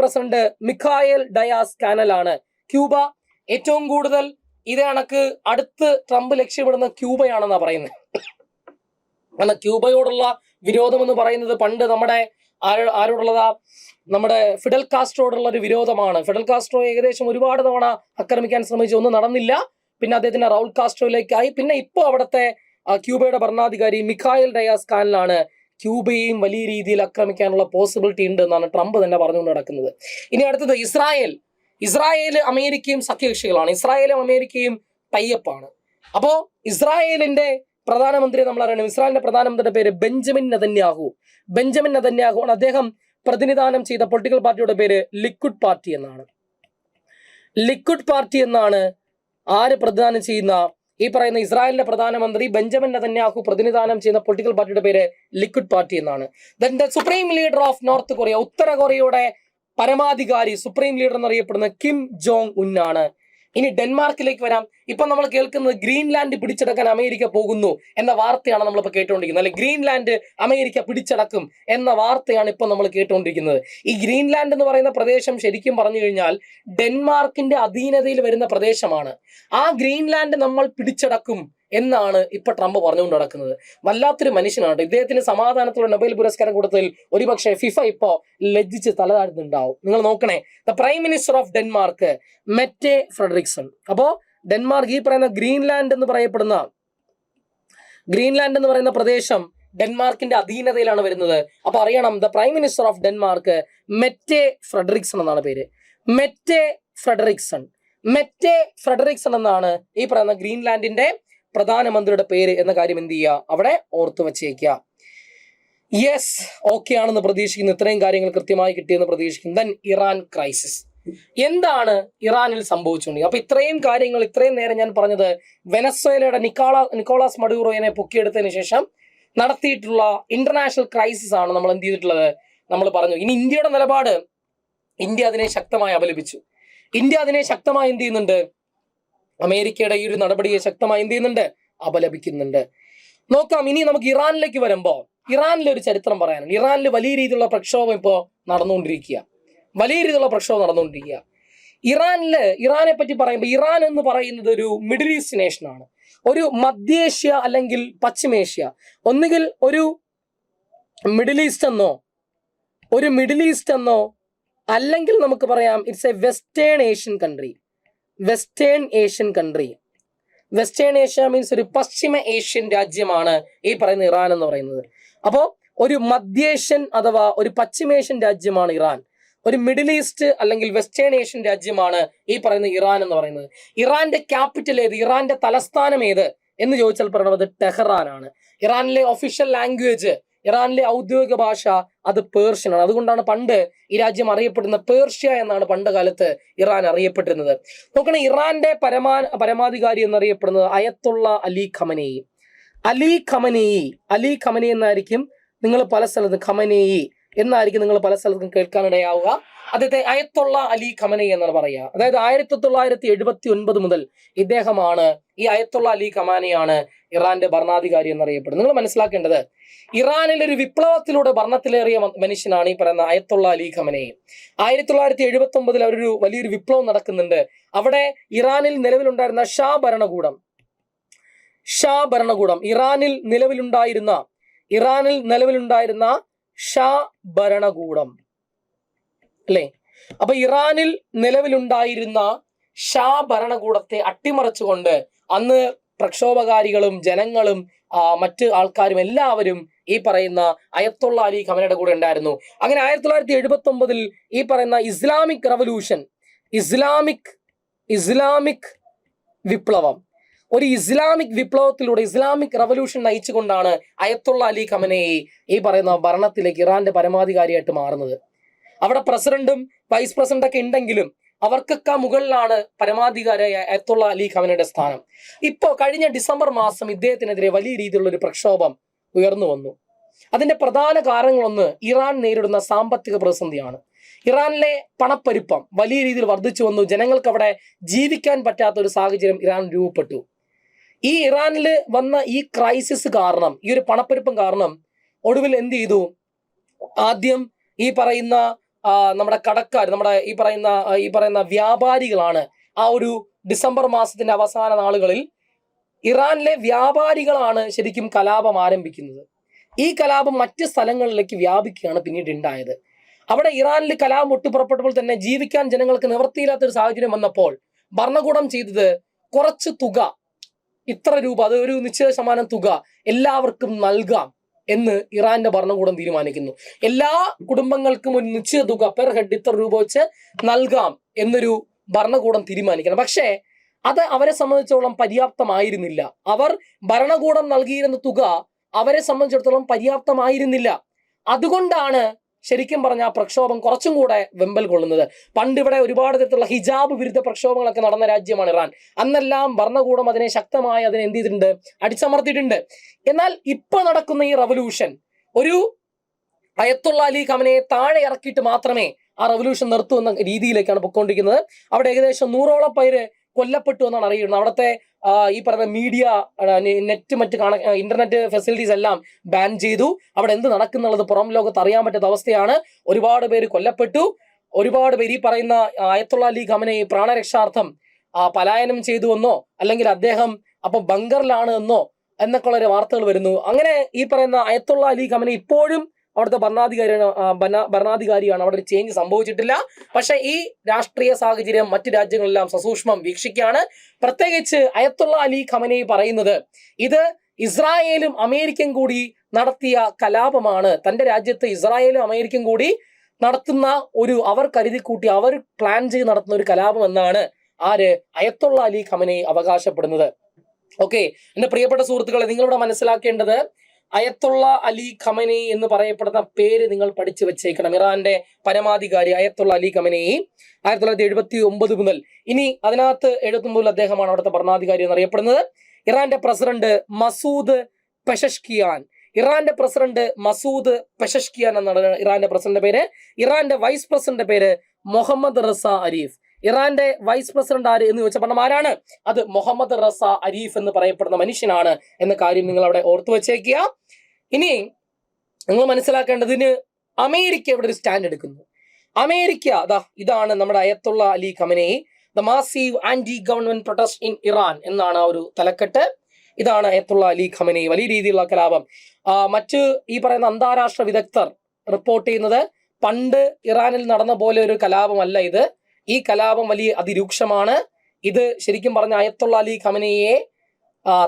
പ്രസിഡന്റ് മിഖായേൽ ഡയാസ് കാനൽ ആണ്. ക്യൂബ ഏറ്റവും കൂടുതൽ ഇതേ കണക്ക് അടുത്ത് ട്രംപ് ലക്ഷ്യമിടുന്ന ക്യൂബയാണെന്നാണ് പറയുന്നത്. കാരണം ക്യൂബയോടുള്ള വിരോധം എന്ന് പറയുന്നത് പണ്ട് നമ്മുടെ ആരോടുള്ളതാ, നമ്മുടെ ഫിഡൽ കാസ്ട്രോടുള്ള ഒരു വിരോധമാണ്. ഫിഡൽ കാസ്ട്രോ ഏകദേശം ഒരുപാട് തവണ ആക്രമിക്കാൻ ശ്രമിച്ചു, ഒന്നും നടന്നില്ല. പിന്നെ അദ്ദേഹത്തിന്റെ റൗൾ കാസ്ട്രോയിലേക്കായി. പിന്നെ ഇപ്പോൾ അവിടുത്തെ ക്യൂബയുടെ ഭരണാധികാരി മിഖായേൽ ഡയാസ് കാനലാണ് ക്യൂബയെയും വലിയ രീതിയിൽ ആക്രമിക്കാനുള്ള പോസിബിലിറ്റി ഉണ്ട് എന്നാണ് ട്രംപ് തന്നെ പറഞ്ഞുകൊണ്ട് നടക്കുന്നത്. ഇനി അടുത്തത് ഇസ്രായേൽ അമേരിക്കയും സഖ്യകക്ഷികളാണ്. ഇസ്രായേലും അമേരിക്കയും ടൈപ്പാണ്. അപ്പോ ഇസ്രായേലിന്റെ പ്രധാനമന്ത്രി നമ്മൾ അറിയണം. ഇസ്രായേലിന്റെ പ്രധാനമന്ത്രിയുടെ പേര് ബെഞ്ചമിൻ നെതന്യാഹു ആണ്. അദ്ദേഹം പ്രതിനിധാനം ചെയ്ത പൊളിറ്റിക്കൽ പാർട്ടിയുടെ പേര് ലിക്വിഡ് പാർട്ടി എന്നാണ് ആര് പ്രതിദാനം ചെയ്യുന്ന ഈ പറയുന്ന ഇസ്രായേലിന്റെ പ്രധാനമന്ത്രി ബെഞ്ചമിൻ നെതന്യാഹു പ്രതിനിധാനം ചെയ്യുന്ന പൊളിറ്റിക്കൽ പാർട്ടിയുടെ പേര് ലിക്വിഡ് പാർട്ടി എന്നാണ്. Supreme leader of North Korea, ഉത്തര കൊറിയയുടെ പരമാധികാരി സുപ്രീം ലീഡർ എന്നറിയപ്പെടുന്ന കിം ജോങ് ഉൻ ആണ്. ഇനി ഡെൻമാർക്കിലേക്ക് വരാം. ഇപ്പൊ നമ്മൾ കേൾക്കുന്നത് ഗ്രീൻലാൻഡ് പിടിച്ചെടുക്കാൻ അമേരിക്ക പോകുന്നു എന്ന വാർത്തയാണ് നമ്മളിപ്പോൾ കേട്ടുകൊണ്ടിരിക്കുന്നത്. അല്ലെ, ഗ്രീൻലാൻഡ് അമേരിക്ക പിടിച്ചടക്കും എന്ന വാർത്തയാണ് ഇപ്പൊ നമ്മൾ കേട്ടുകൊണ്ടിരിക്കുന്നത്. ഈ ഗ്രീൻലാൻഡ് എന്ന് പറയുന്ന പ്രദേശം ശരിക്കും പറഞ്ഞു കഴിഞ്ഞാൽ ഡെൻമാർക്കിന്റെ അധീനതയിൽ വരുന്ന പ്രദേശമാണ്. ആ ഗ്രീൻലാൻഡ് നമ്മൾ പിടിച്ചടക്കും എന്നാണ് ഇപ്പൊ ട്രംപ് പറഞ്ഞുകൊണ്ട് നടക്കുന്നത്. വല്ലാത്തൊരു മനുഷ്യനാണ്. ഇദ്ദേഹത്തിന് സമാധാനത്തിലുള്ള നൊബേൽ പുരസ്കാരം കൊടുത്തതിൽ ഒരുപക്ഷെ ഫിഫ ഇപ്പോ ലജ്ജിച്ച് തലതാഴ്ന്നുണ്ടാവും. നിങ്ങൾ നോക്കണേ, the prime minister of Denmark Mette Frederiksen. അപ്പോ ഡെൻമാർക്ക് ഈ പറയുന്ന ഗ്രീൻലാൻഡ് എന്ന് പറയുന്ന പ്രദേശം ഡെൻമാർക്കിന്റെ അധീനതയിലാണ് വരുന്നത്. അപ്പൊ അറിയണം, the prime minister of Denmark Mette Frederiksen എന്നാണ് പേര്. മെറ്റെ ഫ്രെഡറിക്സൺ എന്നാണ് ഈ പറയുന്ന ഗ്രീൻലാൻഡിന്റെ പ്രധാനമന്ത്രിയുടെ പേര് എന്ന കാര്യം എന്ത് ചെയ്യുക, അവിടെ ഓർത്തു വച്ചേക്കുക. യെസ്, ഓക്കെ ആണെന്ന് പ്രതീക്ഷിക്കുന്നു. ഇത്രയും കാര്യങ്ങൾ കൃത്യമായി കിട്ടിയെന്ന് പ്രതീക്ഷിക്കുന്നു. Then Iran crisis. എന്താണ് ഇറാനിൽ സംഭവിച്ചുകൊണ്ടിരിക്കുന്നത്? അപ്പൊ ഇത്രയും കാര്യങ്ങൾ ഇത്രയും നേരം ഞാൻ പറഞ്ഞത് വെനസ്വേലയുടെ നിക്കോളാസ് മഡൂറോയെ പൊക്കിയെടുത്തതിന് ശേഷം നടത്തിയിട്ടുള്ള ഇന്റർനാഷണൽ ക്രൈസിസ് ആണ് നമ്മൾ എന്ത് ചെയ്തിട്ടുള്ളത്, നമ്മൾ പറഞ്ഞു. ഇനി ഇന്ത്യയുടെ നിലപാട്, ഇന്ത്യ അതിനെ ശക്തമായി അപലപിച്ചു. ഇന്ത്യ അതിനെ ശക്തമായി എന്ത് ചെയ്യുന്നുണ്ട്, അമേരിക്കയുടെ ഈ ഒരു നടപടിയെ ശക്തമായി എന്ത് ചെയ്യുന്നുണ്ട്, അപലപിക്കുന്നുണ്ട്. നോക്കാം. ഇനി നമുക്ക് ഇറാനിലേക്ക് വരുമ്പോൾ ഇറാനിലെ ഒരു ചരിത്രം പറയാനുണ്ട്. ഇറാനിൽ വലിയ രീതിയിലുള്ള പ്രക്ഷോഭം ഇപ്പോൾ നടന്നുകൊണ്ടിരിക്കുക. ഇറാനെ പറ്റി പറയുമ്പോൾ ഇറാൻ എന്ന് പറയുന്നത് ഒരു മിഡിൽ ഈസ്റ്റ് നേഷനാണ്. ഒരു മധ്യേഷ്യ അല്ലെങ്കിൽ പശ്ചിമേഷ്യ, ഒന്നുകിൽ ഒരു മിഡിൽ ഈസ്റ്റ് എന്നോ അല്ലെങ്കിൽ നമുക്ക് പറയാം it's A western Asian country. Western Asia means ഒരു പശ്ചിമ ഏഷ്യൻ രാജ്യമാണ് ഈ പറയുന്ന ഇറാൻ എന്ന് പറയുന്നത്. അപ്പോൾ ഒരു മധ്യേഷ്യൻ അഥവാ ഒരു പശ്ചിമേഷ്യൻ രാജ്യമാണ് ഇറാൻ. ഒരു മിഡിൽ ഈസ്റ്റ് അല്ലെങ്കിൽ വെസ്റ്റേൺ ഏഷ്യൻ രാജ്യമാണ് ഈ പറയുന്ന ഇറാൻ എന്ന് പറയുന്നത്. ഇറാന്റെ ക്യാപിറ്റൽ ഏത്, ഇറാന്റെ തലസ്ഥാനം ഏത് എന്ന് ചോദിച്ചാൽ പറയുന്നത് ടെഹ്റാൻ ആണ്. ഇറാനിലെ ഒഫീഷ്യൽ ലാംഗ്വേജ് ഇറാനിലെ ഔദ്യോഗിക ഭാഷ അത് പേർഷ്യനാണ്. അതുകൊണ്ടാണ് പണ്ട് ഈ രാജ്യം അറിയപ്പെടുന്ന പേർഷ്യ എന്നാണ് പണ്ട് കാലത്ത് ഇറാൻ അറിയപ്പെട്ടിരുന്നത്. നോക്കണേ, ഇറാന്റെ പരമാധികാരി എന്നറിയപ്പെടുന്നത് Ayatollah Ali Khamenei. Ali Khamenei എന്നായിരിക്കും നിങ്ങൾ പല സ്ഥലത്തും ഖമനേയി എന്നായിരിക്കും നിങ്ങൾ പല സ്ഥലത്തും കേൾക്കാനിടയാവുക. അദ്ദേഹത്തെ അയത്തുള്ള അലി ഖമനേയി എന്നാണ് പറയുക. അതായത് 1979 മുതൽ ഇദ്ദേഹമാണ്, ഈ അയത്തുള്ള അലി ഖമനേയിയാണ് ഇറാന്റെ ഭരണാധികാരി എന്നറിയപ്പെടുന്നത്. നിങ്ങൾ മനസ്സിലാക്കേണ്ടത്, ഇറാനിൽ ഒരു വിപ്ലവത്തിലൂടെ ഭരണത്തിലേറിയ മനുഷ്യനാണ് ഈ പറയുന്ന അയത്തുള്ള അലി ഖമനേയി. 1979 അവരൊരു വലിയൊരു വിപ്ലവം നടക്കുന്നുണ്ട്. അവിടെ ഇറാനിൽ നിലവിലുണ്ടായിരുന്ന ഷാ ഭരണകൂടം ഇറാനിൽ നിലവിലുണ്ടായിരുന്ന ഷാ ഭരണകൂടം അല്ലെ. അപ്പൊ ഇറാനിൽ നിലവിലുണ്ടായിരുന്ന ഷാ ഭരണകൂടത്തെ അട്ടിമറിച്ചുകൊണ്ട് അന്ന് പ്രക്ഷോഭകാരികളും ജനങ്ങളും മറ്റ് ആൾക്കാരും എല്ലാവരും ഈ പറയുന്ന അയത്തുള്ള അലി ഖമനയുടെ കൂടെ ഉണ്ടായിരുന്നു. അങ്ങനെ 1979 ഈ പറയുന്ന ഇസ്ലാമിക് റവല്യൂഷൻ, ഇസ്ലാമിക് വിപ്ലവം, ഒരു ഇസ്ലാമിക് വിപ്ലവത്തിലൂടെ ഇസ്ലാമിക് റവല്യൂഷൻ നയിച്ചുകൊണ്ടാണ് അയത്തുള്ള അലി ഖമനേയി ഈ പറയുന്ന ഭരണത്തിലേക്ക് ഇറാന്റെ പരമാധികാരിയായിട്ട് മാറുന്നത്. അവിടെ പ്രസിഡന്റും വൈസ് പ്രസിഡന്റൊക്കെ ഉണ്ടെങ്കിലും അവർക്കൊക്കെ മുകളിലാണ് പരമാധികാരിയായ അയത്തുള്ള അലി ഖമനയുടെ സ്ഥാനം. ഇപ്പോ കഴിഞ്ഞ ഡിസംബർ മാസം ഇദ്ദേഹത്തിനെതിരെ വലിയ രീതിയിലുള്ള ഒരു പ്രക്ഷോഭം ഉയർന്നു വന്നു. അതിന്റെ പ്രധാന കാരണങ്ങളൊന്ന് ഇറാൻ നേരിടുന്ന സാമ്പത്തിക പ്രതിസന്ധിയാണ്. ഇറാനിലെ പണപ്പെരുപ്പം വലിയ രീതിയിൽ വർദ്ധിച്ചു വന്നു. ജനങ്ങൾക്ക് അവിടെ ജീവിക്കാൻ പറ്റാത്ത ഒരു സാഹചര്യം ഇറാൻ രൂപപ്പെട്ടു. ഈ ഇറാനിൽ വന്ന ഈ ക്രൈസിസ് കാരണം, ഈ ഒരു പണപ്പെരുപ്പം കാരണം ഒടുവിൽ എന്ത് ചെയ്തു? ആദ്യം ഈ പറയുന്ന നമ്മുടെ കടക്കാർ, നമ്മുടെ ഈ പറയുന്ന വ്യാപാരികളാണ് ആ ഒരു ഡിസംബർ മാസത്തിന്റെ അവസാന നാളുകളിൽ ഇറാനിലെ വ്യാപാരികളാണ് ശരിക്കും കലാപം ആരംഭിക്കുന്നത്. ഈ കലാപം മറ്റ് സ്ഥലങ്ങളിലേക്ക് വ്യാപിക്കുകയാണ് പിന്നീട് ഉണ്ടായത്. അവിടെ ഇറാനിൽ കലാപം പൊട്ടിപ്പുറപ്പെട്ടപ്പോൾ തന്നെ ജീവിക്കാൻ ജനങ്ങൾക്ക് നിവൃത്തിയില്ലാത്തൊരു സാഹചര്യം വന്നപ്പോൾ ഭരണകൂടം ചെയ്തത് കുറച്ച് തുക, ഇത്ര രൂപ, അത് ഒരു നിശ്ചിത ശതമാനം തുക എല്ലാവർക്കും നൽകാം എന്ന് ഇറാന്റെ ഭരണകൂടം തീരുമാനിക്കുന്നു. എല്ലാ കുടുംബങ്ങൾക്കും ഒരു നിശ്ചിത തുക പെർ ഹെഡ് ഇത്ര രൂപ വെച്ച് നൽകാം എന്നൊരു ഭരണകൂടം തീരുമാനിക്കണം. പക്ഷേ അത് അവരെ സംബന്ധിച്ചിടത്തോളം പര്യാപ്തമായിരുന്നില്ല. ഭരണകൂടം നൽകിയിരുന്ന തുക അവരെ സംബന്ധിച്ചിടത്തോളം പര്യാപ്തമായിരുന്നില്ല. അതുകൊണ്ടാണ് ശരിക്കും പറഞ്ഞ ആ പ്രക്ഷോഭം കുറച്ചും കൂടെ വെമ്പൽ കൊള്ളുന്നത്. പണ്ട് ഇവിടെ ഒരുപാട് തരത്തിലുള്ള ഹിജാബ് വിരുദ്ധ പ്രക്ഷോഭങ്ങളൊക്കെ നടന്ന രാജ്യമാണ് ഇറാൻ. അന്നെല്ലാം ഭരണകൂടം അതിനെ ശക്തമായി എന്ത് ചെയ്തിട്ടുണ്ട്? അടിച്ചമർത്തിയിട്ടുണ്ട്. എന്നാൽ ഇപ്പൊ നടക്കുന്ന ഈ റവല്യൂഷൻ ഒരു അയത്തുള്ള അലി ഖമനയെ താഴെ ഇറക്കിയിട്ട് മാത്രമേ ആ റവല്യൂഷൻ നിർത്തൂ എന്ന രീതിയിലേക്കാണ് പൊയ്ക്കൊണ്ടിരിക്കുന്നത്. അവിടെ ഏകദേശം 100ഓളം പേര് കൊല്ലപ്പെട്ടു എന്നാണ് അറിയുന്നത്. അവിടുത്തെ ഈ പറയുന്ന മീഡിയ, മറ്റ് ഇന്റർനെറ്റ് ഫെസിലിറ്റീസ് എല്ലാം ബാൻ ചെയ്തു. അവിടെ എന്ത് നടക്കുന്നുള്ളത് പുറം ലോകത്ത് അറിയാൻ പറ്റാത്ത അവസ്ഥയാണ്. ഒരുപാട് പേര് കൊല്ലപ്പെട്ടു. ഒരുപാട് പേര് ഈ പറയുന്ന അയത്തുള്ള അലി ഖമനയെ പ്രാണരക്ഷാർത്ഥം പലായനം ചെയ്തു എന്നോ അല്ലെങ്കിൽ അദ്ദേഹം അപ്പൊ ബങ്കറിലാണ് എന്നൊക്കെ ഉള്ള വാർത്തകൾ വരുന്നു. അങ്ങനെ ഈ പറയുന്ന അയത്തുള്ള അലി ഖമന ഇപ്പോഴും അവിടുത്തെ ഭരണാധികാരിയാണ്. അവിടെ ഒരു ചേഞ്ച് സംഭവിച്ചിട്ടില്ല. പക്ഷെ ഈ രാഷ്ട്രീയ സാഹചര്യം മറ്റു രാജ്യങ്ങളെല്ലാം സസൂക്ഷ്മം വീക്ഷിക്കുകയാണ്. പ്രത്യേകിച്ച് അയത്തുള്ള അലി ഖമനേയി പറയുന്നത് ഇത് ഇസ്രായേലും അമേരിക്കയും കൂടി നടത്തിയ കലാപമാണ്. തന്റെ രാജ്യത്ത് ഇസ്രായേലും അമേരിക്കയും കൂടി നടത്തുന്ന അവർ കരുതിക്കൂട്ടി അവർ പ്ലാൻ ചെയ്ത് നടത്തുന്ന ഒരു കലാപം എന്നാണ് അയത്തുള്ള അലി ഖമനേയി അവകാശപ്പെടുന്നത്. ഓക്കെ, എന്റെ പ്രിയപ്പെട്ട സുഹൃത്തുക്കളെ, നിങ്ങളിവിടെ മനസ്സിലാക്കേണ്ടത് അയത്തുള്ള അലി ഖമനേയി എന്ന് പറയപ്പെടുന്ന പേര് നിങ്ങൾ പഠിച്ചു വെച്ചേക്കണം. ഇറാന്റെ പരമാധികാരി അയത്തുള്ള അലി ഖമനേയി 1979 മുതൽ, ഇനി അതിനകത്ത് 79 അദ്ദേഹമാണ് അവിടുത്തെ ഭരണാധികാരി എന്നറിയപ്പെടുന്നത്. ഇറാന്റെ പ്രസിഡന്റ് മസൂദ് പെഷഷ്കിയാൻ എന്നാണ് ഇറാന്റെ പ്രസിഡന്റ് പേര്. ഇറാന്റെ വൈസ് പ്രസിഡന്റ് പേര് മുഹമ്മദ് റസ അരീഫ്. ഇറാന്റെ വൈസ് പ്രസിഡന്റ് ആര് എന്ന് ചോദിച്ചപ്പോൾ ആരാണ്? അത് മുഹമ്മദ് റസ അരീഫ് എന്ന് പറയപ്പെടുന്ന മനുഷ്യനാണ് എന്ന കാര്യം നിങ്ങൾ അവിടെ ഓർത്തു വെച്ചേക്കുക. ഇനി നിങ്ങൾ മനസ്സിലാക്കേണ്ടതിന് അമേരിക്ക ഇവിടെ ഒരു സ്റ്റാൻഡ് എടുക്കുന്നു. അമേരിക്ക ഇതാണ് നമ്മുടെ Ayatollah Ali Khamenei, the massive anti government protest in Iran എന്നാണ് ആ ഒരു തലക്കെട്ട്. ഇതാണ് അയത്തുള്ള അലി ഖമനേയി. വലിയ രീതിയിലുള്ള കലാപം. മറ്റ് ഈ പറയുന്ന അന്താരാഷ്ട്ര വിദഗ്ധർ റിപ്പോർട്ട് ചെയ്യുന്നത് പണ്ട് ഇറാനിൽ നടന്ന പോലെ ഒരു കലാപമല്ല ഇത്. ഈ കലാപം വലിയ അതിരൂക്ഷമാണ്. ഇത് ശരിക്കും പറഞ്ഞ അയത്തുള്ള അലി ഖമനേയിയെ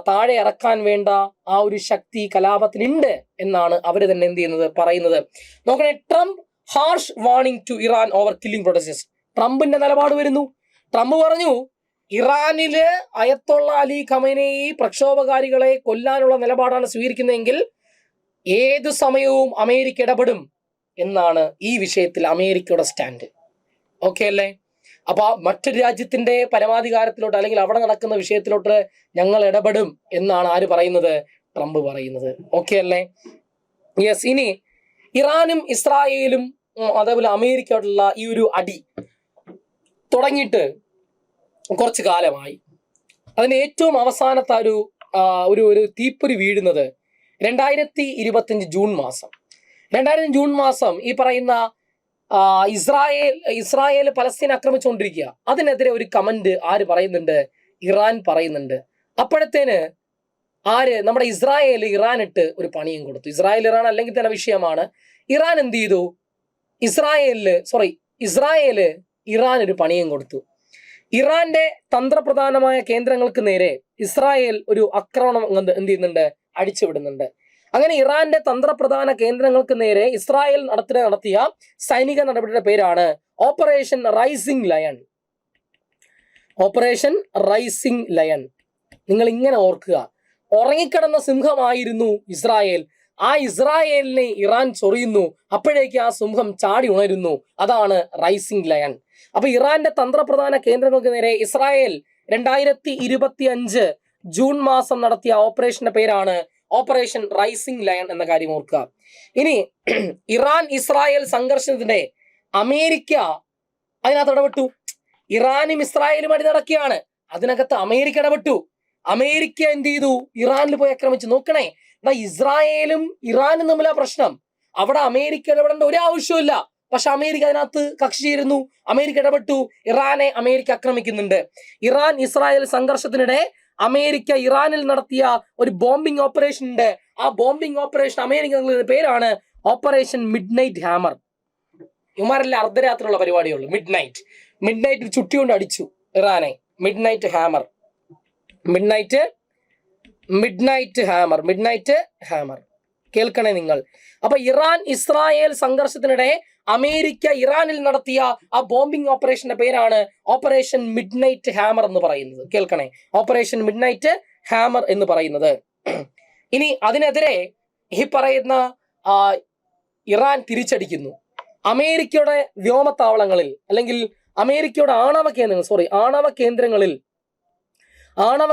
താഴെ ഇറക്കാൻ വേണ്ട ആ ഒരു ശക്തി കലാപത്തിനുണ്ട് എന്നാണ് അവർ തന്നെ എന്ത് ചെയ്യുന്നത്, പറയുന്നത്. നോക്കണേ, Trump harsh warning to Iran over killing protesters. ട്രംപിന്റെ നിലപാട് വരുന്നു. ട്രംപ് പറഞ്ഞു, ഇറാനില് അയത്തുള്ള അലി ഖമനേയി പ്രക്ഷോഭകാരികളെ കൊല്ലാനുള്ള നിലപാടാണ് സ്വീകരിക്കുന്നതെങ്കിൽ ഏതു സമയവും അമേരിക്ക ഇടപെടും എന്നാണ് ഈ വിഷയത്തിൽ അമേരിക്കയുടെ സ്റ്റാൻഡ്. ഓക്കെ അല്ലേ? അപ്പൊ മറ്റൊരു രാജ്യത്തിന്റെ പരമാധികാരത്തിലോട്ട് അല്ലെങ്കിൽ അവിടെ നടക്കുന്ന വിഷയത്തിലോട്ട് ഞങ്ങൾ ഇടപെടും എന്നാണ് ആര് പറയുന്നത്? ട്രംപ് പറയുന്നത്. ഓക്കെ അല്ലേ? യെസ്. ഇനി ഇറാനും ഇസ്രായേലും അതേപോലെ അമേരിക്കയോടുള്ള ഈ ഒരു അടി തുടങ്ങിയിട്ട് കുറച്ച് കാലമായി. അതിന് ഏറ്റവും അവസാനത്തെ ഒരു തീപ്പൊരി വീഴുന്നത് 2025 ജൂൺ മാസം. 2020 ജൂൺ മാസം ഈ പറയുന്ന ഇസ്രായേൽ പലസ്തീൻ ആക്രമിച്ചുകൊണ്ടിരിക്കുക. അതിനെതിരെ ഒരു കമന്റ് ആര് പറയുന്നുണ്ട്? ഇറാൻ പറയുന്നുണ്ട്. അപ്പോഴത്തേന് നമ്മുടെ ഇറാൻ ഇട്ട് ഒരു പണിയും കൊടുത്തു. ഇറാൻ അല്ലെങ്കിൽ തന്നെ വിഷയമാണ്. ഇറാൻ എന്ത് ചെയ്തു? ഇസ്രായേല് ഇറാൻ ഒരു പണിയും കൊടുത്തു. ഇറാന്റെ തന്ത്രപ്രധാനമായ കേന്ദ്രങ്ങൾക്ക് നേരെ ഇസ്രായേൽ ഒരു ആക്രമണം എന്ത് ചെയ്യുന്നുണ്ട്? അടിച്ചുവിടുന്നുണ്ട്. അങ്ങനെ ഇറാന്റെ തന്ത്രപ്രധാന കേന്ദ്രങ്ങൾക്ക് നേരെ ഇസ്രായേൽ നടത്തിയ സൈനിക നടപടിയുടെ പേരാണ് operation rising lion. Operation rising lion. നിങ്ങൾ ഇങ്ങനെ ഓർക്കുക, ഉറങ്ങിക്കിടന്ന സിംഹമായിരുന്നു ഇസ്രായേൽ. ആ ഇസ്രായേലിനെ ഇറാൻ ചൊറിയുന്നു. അപ്പോഴേക്ക് ആ സിംഹം ചാടി ഉണരുന്നു. അതാണ് റൈസിംഗ് ലയൺ. അപ്പൊ ഇറാന്റെ തന്ത്രപ്രധാന കേന്ദ്രങ്ങൾക്ക് നേരെ ഇസ്രായേൽ 2025 ജൂൺ മാസം നടത്തിയ ഓപ്പറേഷന്റെ പേരാണ് ഓപ്പറേഷൻ റൈസിംഗ് ലയൺ എന്ന കാര്യം ഓർക്കുക. ഇനി ഇറാൻ ഇസ്രായേൽ സംഘർഷത്തിന്റെ അമേരിക്ക അതിനകത്ത് ഇടപെട്ടു. ഇറാനും ഇസ്രായേലും അടി നടക്കുകയാണ്. അതിനകത്ത് അമേരിക്ക ഇടപെട്ടു. അമേരിക്ക എന്ത് ചെയ്തു? ഇറാനിൽ പോയി ആക്രമിച്ചു. നോക്കണേ, ഇസ്രായേലും ഇറാനും തമ്മിലാ പ്രശ്നം. അവിടെ അമേരിക്ക ഇടപെടേണ്ട ഒരു ആവശ്യമില്ല. പക്ഷെ അമേരിക്ക അതിനകത്ത് കക്ഷി ചേരുന്നു. അമേരിക്ക ഇടപെട്ടു. ഇറാനെ അമേരിക്ക ആക്രമിക്കുന്നുണ്ട്. ഇറാൻ ഇസ്രായേൽ സംഘർഷത്തിനിടെ അമേരിക്ക ഇറാനിൽ നടത്തിയ ഒരു ബോംബിംഗ് ഓപ്പറേഷൻ ഉണ്ട്. ആ ബോംബിംഗ് ഓപ്പറേഷൻ അമേരിക്ക പേരാണ് ഓപ്പറേഷൻ മിഡ് നൈറ്റ് ഹാമർ. ഇവന്മാരെല്ലാം അർദ്ധരാത്രിയുള്ള പരിപാടിയുള്ളൂ. മിഡ് നൈറ്റ് ചുട്ടികൊണ്ട് അടിച്ചു ഇറാനെ. Midnight hammer. കേൾക്കണേ നിങ്ങൾ. അപ്പൊ ഇറാൻ ഇസ്രായേൽ സംഘർഷത്തിനിടെ അമേരിക്ക ഇറാനിൽ നടത്തിയ ആ ബോംബിംഗ് ഓപ്പറേഷന്റെ പേരാണ് ഓപ്പറേഷൻ മിഡ് നൈറ്റ് ഹാമർ എന്ന് പറയുന്നത്. കേൾക്കണേ, ഓപ്പറേഷൻ മിഡ് നൈറ്റ് ഹാമർ എന്ന് പറയുന്നത്. ഇനി അതിനെതിരെ ഈ പറയുന്ന ഇറാൻ തിരിച്ചടിക്കുന്നു. അമേരിക്കയുടെ വ്യോമത്താവളങ്ങളിൽ അല്ലെങ്കിൽ അമേരിക്കയുടെ ആണവ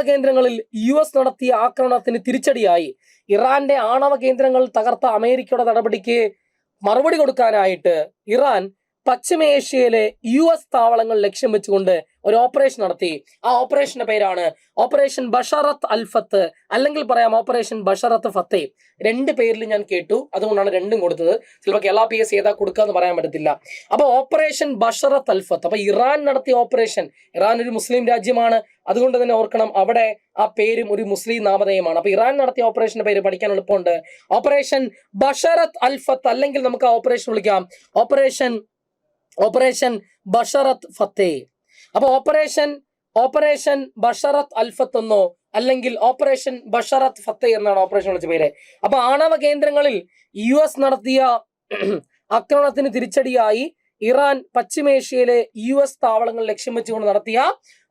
കേന്ദ്രങ്ങളിൽ US നടത്തിയ ആക്രമണത്തിന് തിരിച്ചടിയായി ഇറാന്റെ ആണവ കേന്ദ്രങ്ങൾ തകർത്ത അമേരിക്കയുടെ നടപടിക്ക് മറുപടി കൊടുക്കാനായിട്ട് ഇറാൻ പശ്ചിമേഷ്യയിലെ US താവളങ്ങൾ ലക്ഷ്യം വെച്ചുകൊണ്ട് ഒരു ഓപ്പറേഷൻ നടത്തി. ആ ഓപ്പറേഷന്റെ പേരാണ് ഓപ്പറേഷൻ ബഷറത്ത് അൽഫത്ത്, അല്ലെങ്കിൽ പറയാം ഓപ്പറേഷൻ ബഷറത്ത് ഫത്തേ. രണ്ട് പേരിൽ ഞാൻ കേട്ടു, അതുകൊണ്ടാണ് രണ്ടും കൊടുത്തത്. ചിലപ്പോൾ കേരള PS ഏതാ കൊടുക്കാന്ന് പറയാൻ പറ്റത്തില്ല. അപ്പൊ ഓപ്പറേഷൻ ബഷറത്ത് അൽഫത്ത്. അപ്പൊ ഇറാൻ നടത്തിയ ഓപ്പറേഷൻ, ഇറാൻ ഒരു മുസ്ലിം രാജ്യമാണ്, അതുകൊണ്ട് തന്നെ ഓർക്കണം അവിടെ ആ പേരും ഒരു മുസ്ലിം നാമധേയമാണ്. അപ്പൊ ഇറാൻ നടത്തിയ ഓപ്പറേഷന്റെ പേര് പഠിക്കാൻ എളുപ്പമുണ്ട്. ഓപ്പറേഷൻ ബഷറത്ത് അൽഫത്ത്, അല്ലെങ്കിൽ നമുക്ക് ആ ഓപ്പറേഷൻ വിളിക്കാം ഓപ്പറേഷൻ ബഷറത്ത് ഫത്തേ. അപ്പൊ ഓപ്പറേഷൻ ബഷറത്ത് അൽഫത്ത് എന്നോ അല്ലെങ്കിൽ ഓപ്പറേഷൻ ബഷറത്ത് ഫത്തേ എന്നാണ് ഓപ്പറേഷൻ വിളിച്ച പേര്. അപ്പൊ ആണവ കേന്ദ്രങ്ങളിൽ US നടത്തിയ ആക്രമണത്തിന് തിരിച്ചടിയായി ഇറാൻ പശ്ചിമേഷ്യയിലെ US താവളങ്ങൾ ലക്ഷ്യം വെച്ചുകൊണ്ട് നടത്തിയ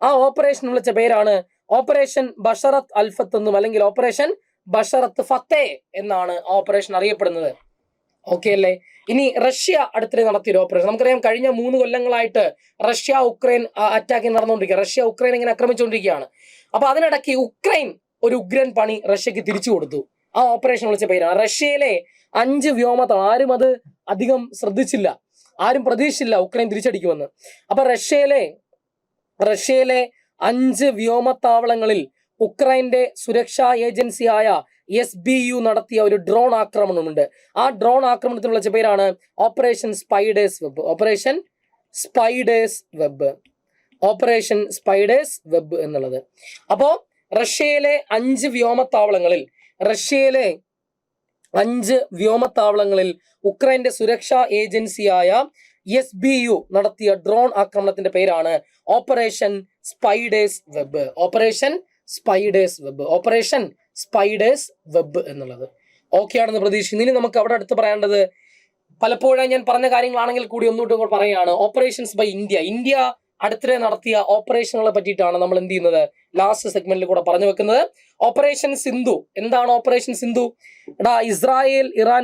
ആ ഓപ്പറേഷൻ വിളിച്ച പേരാണ് ഓപ്പറേഷൻ ബഷറത്ത് അൽഫത്ത് എന്നും അല്ലെങ്കിൽ ഓപ്പറേഷൻ ബഷറത്ത് ഫത്തേ എന്നാണ് ആ ഓപ്പറേഷൻ അറിയപ്പെടുന്നത്. ഓക്കെ അല്ലേ? ഇനി റഷ്യ അടുത്തിടെ നടത്തിയൊരു ഓപ്പറേഷൻ നമുക്കറിയാം. കഴിഞ്ഞ 3 കൊല്ലങ്ങളായിട്ട് റഷ്യ ഉക്രൈൻ അറ്റാക്കിങ് നടന്നുകൊണ്ടിരിക്കുക. റഷ്യ ഉക്രൈൻ ഇങ്ങനെ ആക്രമിച്ചുകൊണ്ടിരിക്കുകയാണ്. അപ്പൊ അതിനിടയ്ക്ക് ഉക്രൈൻ ഒരു ഉഗ്രൻ പണി റഷ്യക്ക് തിരിച്ചു കൊടുത്തു. ആ ഓപ്പറേഷൻ വിളിച്ച പേരാണ് റഷ്യയിലെ 5 വ്യോമത്താവളം. ആരും അത് അധികം ശ്രദ്ധിച്ചില്ല, ആരും പ്രതീക്ഷിച്ചില്ല ഉക്രൈൻ തിരിച്ചടിക്കുമെന്ന്. അപ്പൊ റഷ്യയിലെ 5 വ്യോമത്താവളങ്ങളിൽ ഉക്രൈന്റെ സുരക്ഷാ ഏജൻസിയായ SBU നടത്തിയ ഒരു ഡ്രോൺ ആക്രമണമുണ്ട്. ആ ഡ്രോൺ ആക്രമണത്തിന് വിളിച്ച പേരാണ് ഓപ്പറേഷൻ സ്പൈഡേഴ്സ് വെബ് എന്നുള്ളത്. അപ്പോ റഷ്യയിലെ 5 വ്യോമത്താവളങ്ങളിൽ ഉക്രൈന്റെ സുരക്ഷാ ഏജൻസിയായ SBU നടത്തിയ ഡ്രോൺ ആക്രമണത്തിന്റെ പേരാണ് ഓപ്പറേഷൻ സ്പൈഡേഴ്സ് വെബ് എന്നുള്ളത്. ഓക്കെ ആണെന്ന് പ്രതീക്ഷിക്കുന്നു. ഇനി നമുക്ക് അവിടെ അടുത്ത് പറയേണ്ടത്, പലപ്പോഴും ഞാൻ പറഞ്ഞ കാര്യങ്ങളാണെങ്കിൽ കൂടി ഒന്നുകൂടി പറയുകയാണ്, ഓപ്പറേഷൻസ് ബൈ ഇന്ത്യ അടുത്തിടെ നടത്തിയ ഓപ്പറേഷനുകളെ പറ്റിയിട്ടാണ് നമ്മൾ എന്ത് ചെയ്യുന്നത്, ലാസ്റ്റ് സെഗ്മെന്റിൽ കൂടെ പറഞ്ഞു വെക്കുന്നത്. ഓപ്പറേഷൻ സിന്ധു. എന്താണ് ഓപ്പറേഷൻ സിന്ധു? ഇസ്രായേൽ ഇറാൻ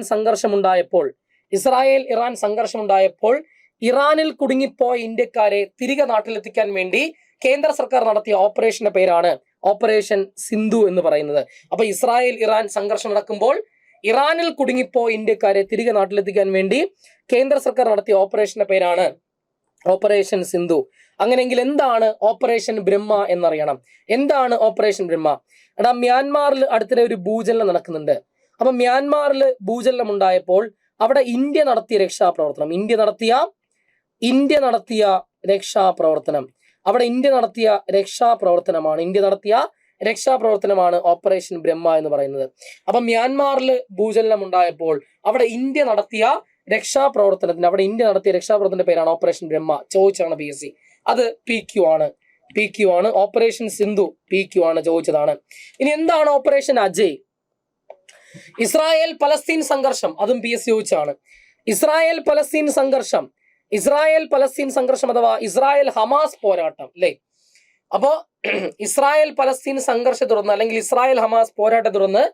സംഘർഷം ഉണ്ടായപ്പോൾ ഇറാനിൽ കുടുങ്ങിപ്പോയ ഇന്ത്യക്കാരെ തിരികെ നാട്ടിലെത്തിക്കാൻ വേണ്ടി കേന്ദ്ര സർക്കാർ നടത്തിയ ഓപ്പറേഷന്റെ പേരാണ് ഓപ്പറേഷൻ സിന്ധു എന്ന് പറയുന്നത്. അപ്പൊ ഇസ്രായേൽ ഇറാൻ സംഘർഷം നടക്കുമ്പോൾ ഇറാനിൽ കുടുങ്ങിപ്പോയ ഇന്ത്യക്കാരെ തിരികെ നാട്ടിലെത്തിക്കാൻ വേണ്ടി കേന്ദ്ര സർക്കാർ നടത്തിയ ഓപ്പറേഷന്റെ പേരാണ് ഓപ്പറേഷൻ സിന്ധു. അങ്ങനെയെങ്കിൽ എന്താണ് ഓപ്പറേഷൻ ബ്രഹ്മ എന്നറിയണം. എന്താണ് ഓപ്പറേഷൻ ബ്രഹ്മ? മ്യാൻമാറിൽ അടുത്തിടെ ഒരു ഭൂചലനം നടക്കുന്നുണ്ട്. അപ്പൊ മ്യാൻമാറിൽ ഭൂചലനം ഉണ്ടായപ്പോൾ അവിടെ ഇന്ത്യ നടത്തിയ രക്ഷാപ്രവർത്തനം ഓപ്പറേഷൻ ബ്രഹ്മ എന്ന് പറയുന്നത്. അപ്പൊ മ്യാൻമാറിൽ ഭൂചലനം ഉണ്ടായപ്പോൾ അവിടെ ഇന്ത്യ നടത്തിയ രക്ഷാപ്രവർത്തനത്തിന്റെ പേരാണ് ഓപ്പറേഷൻ ബ്രഹ്മ. ചോദിച്ചാണ് PSC. അത് PQ ആണ്. ഓപ്പറേഷൻ സിന്ധു PQ ആണ്, ചോദിച്ചതാണ്. ഇനി എന്താണ് ഓപ്പറേഷൻ അജയ്? ഇസ്രായേൽ പലസ്തീൻ സംഘർഷം, അതും PSC ചോദിച്ചാണ്. ഇസ്രായേൽ പലസ്തീൻ സംഘർഷം അഥവാ ഇസ്രായേൽ ഹമാസ് പോരാട്ടം അല്ലേ? അപ്പോ ഇസ്രായേൽ പലസ്തീൻ സംഘർഷത്തെ തുടർന്ന് അല്ലെങ്കിൽ ഇസ്രായേൽ ഹമാസ് പോരാട്ടത്തെ തുടർന്ന്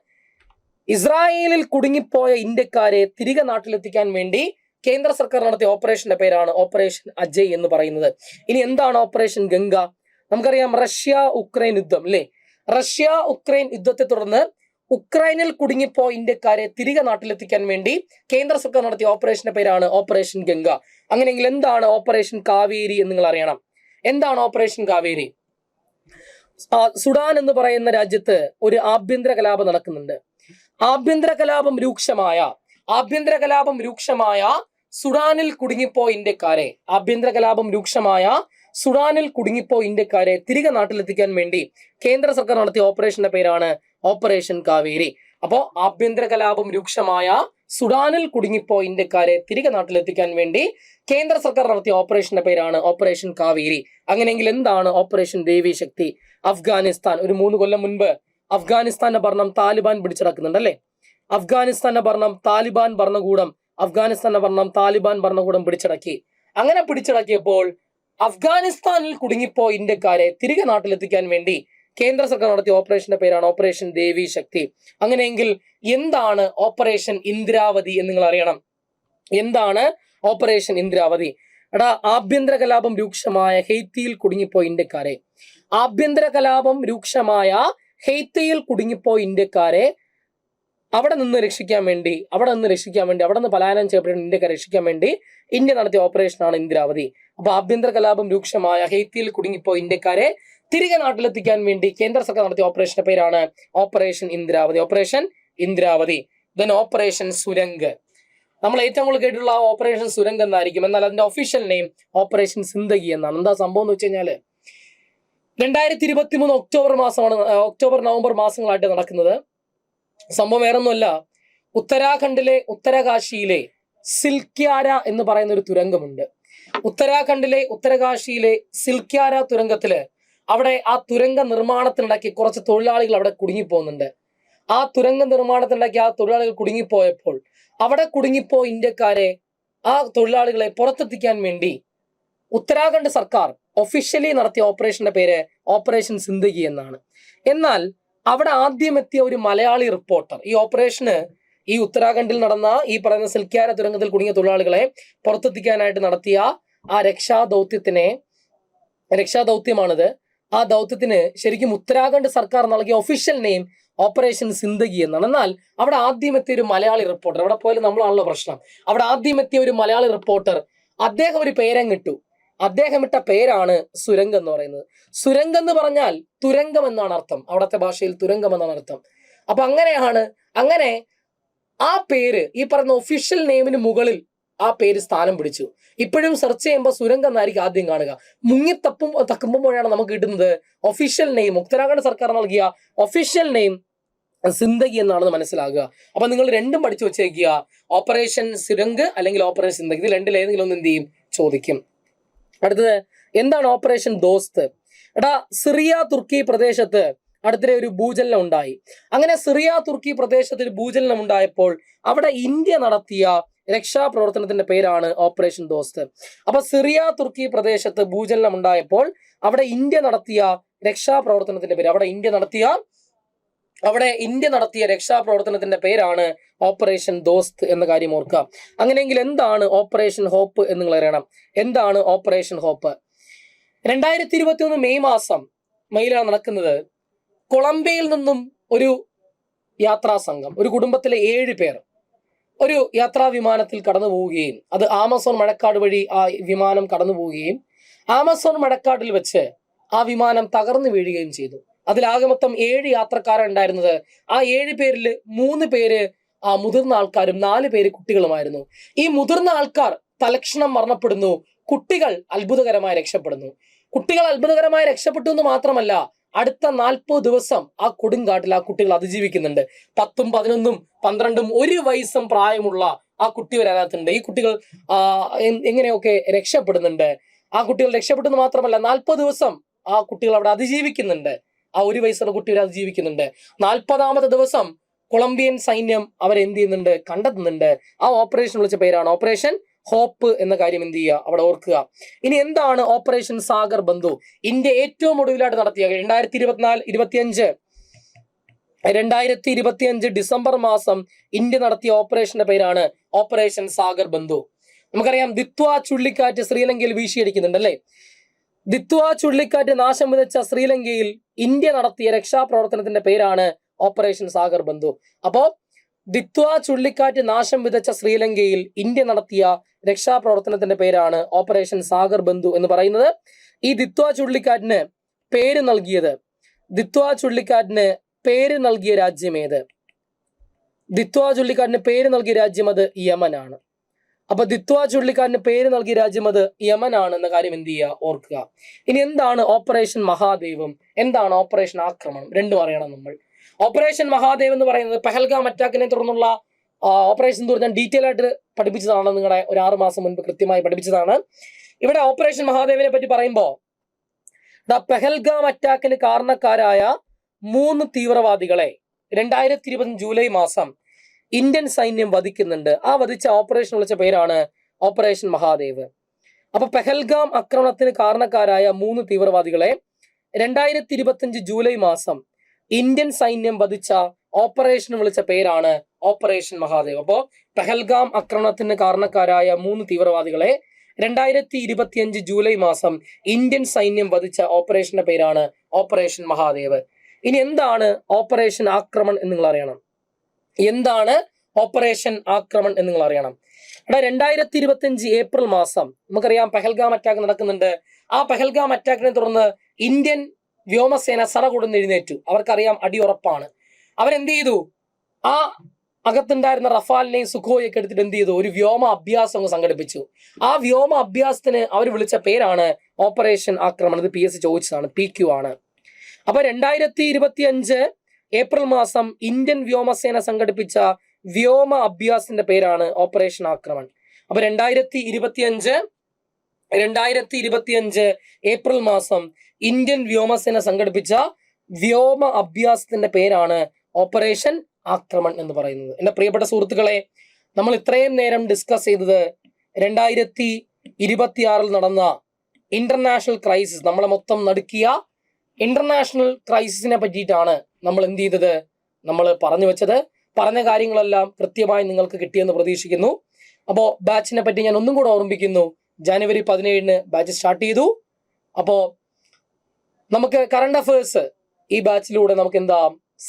ഇസ്രായേലിൽ കുടുങ്ങിപ്പോയ ഇന്ത്യക്കാരെ തിരികെ നാട്ടിലെത്തിക്കാൻ വേണ്ടി കേന്ദ്ര സർക്കാർ നടത്തിയ ഓപ്പറേഷന്റെ പേരാണ് ഓപ്പറേഷൻ അജയ് എന്ന് പറയുന്നത്. ഇനി എന്താണ് ഓപ്പറേഷൻ ഗംഗ? നമുക്കറിയാം റഷ്യ ഉക്രൈൻ യുദ്ധം അല്ലേ? റഷ്യ ഉക്രൈൻ യുദ്ധത്തെ തുടർന്ന് ഉക്രൈനിൽ കുടുങ്ങിപ്പോയ ഇന്ത്യക്കാരെ തിരികെ നാട്ടിലെത്തിക്കാൻ വേണ്ടി കേന്ദ്ര സർക്കാർ നടത്തിയ ഓപ്പറേഷന്റെ പേരാണ് ഓപ്പറേഷൻ ഗംഗ. അങ്ങനെയെങ്കിൽ എന്താണ് ഓപ്പറേഷൻ കാവേരി എന്ന് നിങ്ങൾ അറിയണം. എന്താണ് ഓപ്പറേഷൻ കാവേരി? സുഡാൻ എന്ന് പറയുന്ന രാജ്യത്ത് ഒരു ആഭ്യന്തര കലാപം നടക്കുന്നുണ്ട്. ആഭ്യന്തര കലാപം രൂക്ഷമായ സുഡാനിൽ കുടുങ്ങിപ്പോയ ഇന്ത്യക്കാരെ തിരികെ നാട്ടിലെത്തിക്കാൻ വേണ്ടി കേന്ദ്ര സർക്കാർ നടത്തിയ ഓപ്പറേഷന്റെ പേരാണ് ഓപ്പറേഷൻ കാവേരി. അപ്പോ ആഭ്യന്തര കലാപം രൂക്ഷമായ സുഡാനിൽ കുടുങ്ങിപ്പോയ ഇന്ത്യക്കാരെ തിരികെ നാട്ടിലെത്തിക്കാൻ വേണ്ടി കേന്ദ്ര സർക്കാർ നടത്തിയ ഓപ്പറേഷന്റെ പേരാണ് ഓപ്പറേഷൻ കാവേരി. അങ്ങനെയെങ്കിൽ എന്താണ് ഓപ്പറേഷൻ ദേവി ശക്തി? അഫ്ഗാനിസ്ഥാൻ ഒരു 3 കൊല്ലം മുൻപ് അഫ്ഗാനിസ്ഥാന്റെ ഭരണം താലിബാൻ പിടിച്ചടക്കുന്നുണ്ട് അല്ലെ? അഫ്ഗാനിസ്ഥാന്റെ ഭരണകൂടം പിടിച്ചടക്കി. അങ്ങനെ പിടിച്ചടക്കിയപ്പോൾ അഫ്ഗാനിസ്ഥാനിൽ കുടുങ്ങിപ്പോയ ഇന്ത്യക്കാരെ തിരികെ നാട്ടിലെത്തിക്കാൻ വേണ്ടി കേന്ദ്ര സർക്കാർ നടത്തിയ ഓപ്പറേഷന്റെ പേരാണ് ഓപ്പറേഷൻ ദേവി ശക്തി. അങ്ങനെയെങ്കിൽ എന്താണ് ഓപ്പറേഷൻ ഇന്ദ്രാവതി എന്ന് നിങ്ങൾ അറിയണം. എന്താണ് ഓപ്പറേഷൻ ഇന്ദ്രാവതി? ആഭ്യന്തര കലാപം രൂക്ഷമായ ഹെയ്ത്തിയിൽ കുടുങ്ങിപ്പോയ ഇന്ത്യക്കാരെ അവിടെ നിന്ന് പലായനം ചെയ്യപ്പെടുന്ന ഇന്ത്യക്കാരെ രക്ഷിക്കാൻ വേണ്ടി ഇന്ത്യ നടത്തിയ ഓപ്പറേഷനാണ് ഇന്ദ്രാവതി. അപ്പൊ ആഭ്യന്തര കലാപം രൂക്ഷമായ ഹെയ്ത്തിയിൽ കുടുങ്ങിപ്പോയ ഇന്ത്യക്കാരെ തിരികെ നാട്ടിലെത്തിക്കാൻ വേണ്ടി കേന്ദ്ര സർക്കാർ നടത്തിയ ഓപ്പറേഷന്റെ പേരാണ് operation Indravati. Then operation Surang. നമ്മൾ ഏറ്റവും കൂടുതൽ കേട്ടിട്ടുള്ള ഓപ്പറേഷൻ സുരംഗ് എന്നായിരിക്കും. എന്നാൽ അതിന്റെ ഒഫീഷ്യൽ നെയിം ഓപ്പറേഷൻ സിന്ദഗി എന്നാണ്. എന്താ സംഭവം എന്ന് വെച്ച് കഴിഞ്ഞാല് 2023 ഒക്ടോബർ നവംബർ മാസങ്ങളായിട്ട് നടക്കുന്നത്. സംഭവം വേറൊന്നുമല്ല, ഉത്തരകാശിയിലെ സിൽക്യാര എന്ന് പറയുന്ന ഒരു തുരങ്കമുണ്ട്. ഉത്തരകാശിയിലെ സിൽക്യാര തുരങ്കത്തില് അവിടെ ആ തുരങ്ക നിർമ്മാണത്തിനുണ്ടാക്കി കുറച്ച് തൊഴിലാളികൾ അവിടെ കുടുങ്ങിപ്പോകുന്നുണ്ട്. ആ തുരങ്ക നിർമ്മാണത്തിനുണ്ടാക്കി ആ തൊഴിലാളികൾ കുടുങ്ങിപ്പോയപ്പോൾ അവിടെ കുടുങ്ങിപ്പോയ ഇന്ത്യക്കാരെ, ആ തൊഴിലാളികളെ പുറത്തെത്തിക്കാൻ വേണ്ടി ഉത്തരാഖണ്ഡ് സർക്കാർ ഒഫീഷ്യലി നടത്തിയ ഓപ്പറേഷന്റെ പേര് ഓപ്പറേഷൻ സിന്ദഗി എന്നാണ്. എന്നാൽ അവിടെ ആദ്യം എത്തിയ ഒരു മലയാളി റിപ്പോർട്ടർ ഈ ഓപ്പറേഷന് ഈ ഉത്തരാഖണ്ഡിൽ നടന്ന ഈ പറയുന്ന സിൽക്യാര തുരങ്കത്തിൽ കുടുങ്ങിയ തൊഴിലാളികളെ പുറത്തെത്തിക്കാനായിട്ട് നടത്തിയ ആ രക്ഷാദൗത്യമാണിത്. ആ ദൗത്യത്തിന് ശരിക്കും ഉത്തരാഖണ്ഡ് സർക്കാർ നൽകിയ ഒഫീഷ്യൽ നെയിം ഓപ്പറേഷൻ സിന്ദഗി എന്നാണ്. എന്നാൽ അവിടെ ആദ്യം എത്തിയ ഒരു മലയാളി റിപ്പോർട്ടർ, അവിടെ പോയാലും നമ്മളാണല്ലോ പ്രശ്നം, അവിടെ ആദ്യം എത്തിയ ഒരു മലയാളി റിപ്പോർട്ടർ അദ്ദേഹം ഒരു പേരങ്ങിട്ടു. അദ്ദേഹം ഇട്ട പേരാണ് സുരംഗം എന്ന് പറയുന്നത്. സുരംഗം എന്ന് പറഞ്ഞാൽ തുരങ്കം എന്നാണ് അർത്ഥം. അവിടുത്തെ ഭാഷയിൽ തുരങ്കം എന്നാണ് അർത്ഥം. അപ്പൊ അങ്ങനെ ആ പേര് ഈ പറയുന്ന ഒഫീഷ്യൽ നെയിമിന് മുകളിൽ ആ പേര് സ്ഥാനം പിടിച്ചു. ഇപ്പോഴും സെർച്ച് ചെയ്യുമ്പോൾ സുരംഗം എന്നായിരിക്കും ആദ്യം കാണുക. തക്കുമ്പോഴാണ് നമുക്ക് കിട്ടുന്നത് ഒഫീഷ്യൽ നെയിം, ഉത്തരാഖണ്ഡ് സർക്കാർ നൽകിയ ഒഫീഷ്യൽ നെയിം സിന്ദഗി എന്നാണെന്ന് മനസ്സിലാകുക. അപ്പൊ നിങ്ങൾ രണ്ടും പഠിച്ചു വെച്ചേക്കുക, ഓപ്പറേഷൻ സുരംഗ് അല്ലെങ്കിൽ ഓപ്പറേഷൻ സിന്ദഗി. ഇത് രണ്ടിലേതെങ്കിലും ഒന്ന് എന്ത് ചെയ്യും, ചോദിക്കും. അടുത്തത് എന്താണ് ഓപ്പറേഷൻ ദോസ്ത്? സിറിയ തുർക്കി പ്രദേശത്ത് അടുത്തിടെ ഒരു ഭൂചലനം ഉണ്ടായി. അങ്ങനെ സിറിയ തുർക്കി പ്രദേശത്ത് ഒരു ഭൂചലനം ഉണ്ടായപ്പോൾ അവിടെ ഇന്ത്യ നടത്തിയ രക്ഷാപ്രവർത്തനത്തിന്റെ പേരാണ് ഓപ്പറേഷൻ ദോസ്ത്. അപ്പൊ സിറിയ തുർക്കി പ്രദേശത്ത് ഭൂചലനം ഉണ്ടായപ്പോൾ അവിടെ ഇന്ത്യ നടത്തിയ രക്ഷാപ്രവർത്തനത്തിന്റെ പേര് ഇന്ത്യ നടത്തിയ രക്ഷാപ്രവർത്തനത്തിന്റെ പേരാണ് ഓപ്പറേഷൻ ദോസ്ത് എന്ന കാര്യം ഓർക്കുക. അങ്ങനെയെങ്കിൽ എന്താണ് ഓപ്പറേഷൻ ഹോപ്പ് എന്ന് നിങ്ങൾ അറിയണം. എന്താണ് ഓപ്പറേഷൻ ഹോപ്പ്? 2021 മെയ് മാസം മെയിലാണ് നടക്കുന്നത്. കൊളംബിയയിൽ നിന്നും ഒരു യാത്രാ സംഘം, ഒരു കുടുംബത്തിലെ 7 പേർ ഒരു യാത്രാ വിമാനത്തിൽ കടന്നു പോവുകയും അത് ആമസോൺ മഴക്കാട് വഴി ആ വിമാനം കടന്നു പോവുകയും ആമസോൺ മഴക്കാട്ടിൽ വെച്ച് ആ വിമാനം തകർന്നു വീഴുകയും ചെയ്തു. അതിലാകെ മൊത്തം 7 യാത്രക്കാരുണ്ടായിരുന്നത്. ആ 7 പേരിൽ 3 പേര് മുതിർന്ന ആൾക്കാരും 4 പേര് കുട്ടികളുമായിരുന്നു. ഈ മുതിർന്ന ആൾക്കാർ തലക്ഷണം മരണപ്പെടുന്നു, കുട്ടികൾ അത്ഭുതകരമായി രക്ഷപ്പെടുന്നു. കുട്ടികൾ അത്ഭുതകരമായി രക്ഷപ്പെട്ടു എന്ന് മാത്രമല്ല, അടുത്ത 40 ദിവസം ആ കൊടുങ്കാട്ടിൽ ആ കുട്ടികൾ അതിജീവിക്കുന്നുണ്ട്. 10ഉം 11ഉം 12ഉം 1 വയസ്സും പ്രായമുള്ള ആ കുട്ടി വരെ അതിനകത്തുണ്ട്. ഈ കുട്ടികൾ എങ്ങനെയൊക്കെ രക്ഷപ്പെടുന്നുണ്ട്. ആ കുട്ടികൾ രക്ഷപ്പെട്ടെന്ന് മാത്രമല്ല, 40 ദിവസം ആ കുട്ടികൾ അവിടെ അതിജീവിക്കുന്നുണ്ട്. ആ 1 വയസ്സുള്ള കുട്ടികൾ അതിജീവിക്കുന്നുണ്ട്. 40ാമത്തെ ദിവസം കൊളംബിയൻ സൈന്യം അവരെന്ത് ചെയ്യുന്നുണ്ട്, കണ്ടെത്തുന്നുണ്ട്. ആ ഓപ്പറേഷൻ വിളിച്ച പേരാണ് ഓപ്പറേഷൻ ഹോപ്പ് എന്ന കാര്യം എന്ത് ചെയ്യുക, അവിടെ ഓർക്കുക. ഇനി എന്താണ് ഓപ്പറേഷൻ സാഗർ ബന്ധു? ഇന്ത്യ ഏറ്റവും ഒടുവിലായിട്ട് നടത്തിയ 2025 ഡിസംബർ മാസം ഇന്ത്യ നടത്തിയ ഓപ്പറേഷന്റെ പേരാണ് ഓപ്പറേഷൻ സാഗർ ബന്ധു. നമുക്കറിയാം, ദിത്വ ചുഴലിക്കാറ്റ് ശ്രീലങ്കയിൽ വീശിയടിക്കുന്നുണ്ട് അല്ലേ? ദിത്വ ചുഴലിക്കാറ്റ് നാശം വിതച്ച ശ്രീലങ്കയിൽ ഇന്ത്യ നടത്തിയ രക്ഷാപ്രവർത്തനത്തിന്റെ പേരാണ് ഓപ്പറേഷൻ സാഗർ ബന്ധു. അപ്പോ ദിത്വ ചുഴലിക്കാറ്റ് നാശം വിതച്ച ശ്രീലങ്കയിൽ ഇന്ത്യ നടത്തിയ രക്ഷാപ്രവർത്തനത്തിന്റെ പേരാണ് ഓപ്പറേഷൻ സാഗർ ബന്ധു എന്ന് പറയുന്നത്. ഈ ദിത്വ ചുഴലിക്കാറ്റിന് പേര് നൽകിയ രാജ്യം ഏത്? ദിത്വ ചുഴലിക്കാറ്റിന് പേര് നൽകിയ രാജ്യം അത് യമനാണ്. അപ്പൊ ദിത്വ ചുഴലിക്കാറ്റിന് പേര് നൽകിയ രാജ്യം അത് യമനാണ് എന്ന കാര്യം എന്ത് ചെയ്യുക, ഓർക്കുക. ഇനി എന്താണ് ഓപ്പറേഷൻ മഹാദേവും, എന്താണ് ഓപ്പറേഷൻ ആക്രമണം, രണ്ടും അറിയണം നമ്മൾ. ഓപ്പറേഷൻ മഹാദേവ് എന്ന് പറയുന്നത് പെഹൽഗാം അറ്റാക്കിനെ തുടർന്നുള്ള ഓപ്പറേഷൻ എന്ന് പറഞ്ഞാൽ ഡീറ്റെയിൽ ആയിട്ട് പഠിപ്പിച്ചതാണ്. നിങ്ങളെ ഒരു 6 മാസം മുൻപ് കൃത്യമായി പഠിപ്പിച്ചതാണ്. ഇവിടെ ഓപ്പറേഷൻ മഹാദേവിനെ പറ്റി പറയുമ്പോൾ പെഹൽഗാം അറ്റാക്കിന് കാരണക്കാരായ 3 തീവ്രവാദികളെ 2020 ജൂലൈ മാസം ഇന്ത്യൻ സൈന്യം വധിക്കുന്നുണ്ട്. ആ വധിച്ച ഓപ്പറേഷൻ വിളിച്ച പേരാണ് ഓപ്പറേഷൻ മഹാദേവ്. അപ്പൊ പെഹൽഗാം ആക്രമണത്തിന് കാരണക്കാരായ 3 തീവ്രവാദികളെ 2025 ജൂലൈ മാസം ഇന്ത്യൻ സൈന്യം വധിച്ച ഓപ്പറേഷൻ വിളിച്ച പേരാണ് ഓപ്പറേഷൻ മഹാദേവ്. അപ്പോ പെഹൽഗാം ആക്രമണത്തിന് കാരണക്കാരായ 3 തീവ്രവാദികളെ 2025 ജൂലൈ മാസം ഇന്ത്യൻ സൈന്യം വധിച്ച ഓപ്പറേഷന്റെ പേരാണ് ഓപ്പറേഷൻ മഹാദേവ്. ഇനി എന്താണ് ഓപ്പറേഷൻ ആക്രമൺ എന്ന് നിങ്ങൾ അറിയണം. എന്താണ് ഓപ്പറേഷൻ ആക്രമൺ എന്ന് നിങ്ങൾ അറിയണം. ഇവിടെ 2025 ഏപ്രിൽ മാസം നമുക്കറിയാം പെഹൽഗാം അറ്റാക്ക് നടക്കുന്നുണ്ട്. ആ പെഹൽഗാം അറ്റാക്കിനെ തുടർന്ന് ഇന്ത്യൻ വ്യോമസേന സറകൊടുന്ന് എഴുന്നേറ്റു. അവർക്കറിയാം അടിയുറപ്പാണ്. അവരെന്ത് ചെയ്തു, ആ അകത്തുണ്ടായിരുന്ന റഫാലിനെയും സുഖോയൊക്കെ എടുത്തിട്ട് എന്ത് ചെയ്തു, ഒരു വ്യോമ അഭ്യാസം സംഘടിപ്പിച്ചു. ആ വ്യോമ അഭ്യാസത്തിന് അവർ വിളിച്ച പേരാണ് ഓപ്പറേഷൻ ആക്രമണം. ഇത് PSC ചോദിച്ചതാണ്, PQ ആണ്. അപ്പൊ 2025 ഏപ്രിൽ മാസം ഇന്ത്യൻ വ്യോമസേന സംഘടിപ്പിച്ച വ്യോമ അഭ്യാസത്തിന്റെ പേരാണ് ഓപ്പറേഷൻ ആക്രമൺ. അപ്പൊ 2025 ഏപ്രിൽ മാസം ഇന്ത്യൻ വ്യോമസേന സംഘടിപ്പിച്ച വ്യോമ അഭ്യാസത്തിന്റെ പേരാണ് ഓപ്പറേഷൻ ആക്രമൺ എന്ന് പറയുന്നത്. എന്റെ പ്രിയപ്പെട്ട സുഹൃത്തുക്കളെ, നമ്മൾ ഇത്രയും നേരം ഡിസ്കസ് ചെയ്തത് 2026 നടന്ന ഇന്റർനാഷണൽ ക്രൈസിസ്, നമ്മളെ മൊത്തം നടുക്കിയ ഇന്റർനാഷണൽ ക്രൈസിസിനെ പറ്റിയിട്ടാണ് നമ്മൾ എന്ത് ചെയ്തത്, നമ്മൾ പറഞ്ഞു വെച്ചത്. പറഞ്ഞ കാര്യങ്ങളെല്ലാം കൃത്യമായി നിങ്ങൾക്ക് കിട്ടിയെന്ന് പ്രതീക്ഷിക്കുന്നു. അപ്പോൾ ബാച്ചിനെ പറ്റി ഞാൻ ഒന്നും കൂടെ ഓർമ്മിപ്പിക്കുന്നു. ജനുവരി 17 ബാച്ച് സ്റ്റാർട്ട് ചെയ്തു. അപ്പോൾ നമുക്ക് കറണ്ട് അഫയേഴ്സ് ഈ ബാച്ചിലൂടെ നമുക്ക് എന്താ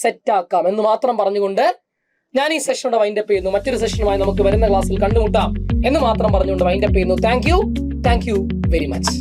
സെറ്റ് ആക്കാം എന്ന് മാത്രം പറഞ്ഞുകൊണ്ട് ഞാൻ ഈ സെഷനോടെ വൈൻഡപ്പ് ചെയ്യുന്നു. മറ്റൊരു സെഷനുമായി നമുക്ക് വരുന്ന ക്ലാസ്സിൽ കണ്ടുമുട്ടാം എന്ന് മാത്രം പറഞ്ഞുകൊണ്ട് വൈൻഡപ്പ് ചെയ്യുന്നു. Thank you very much.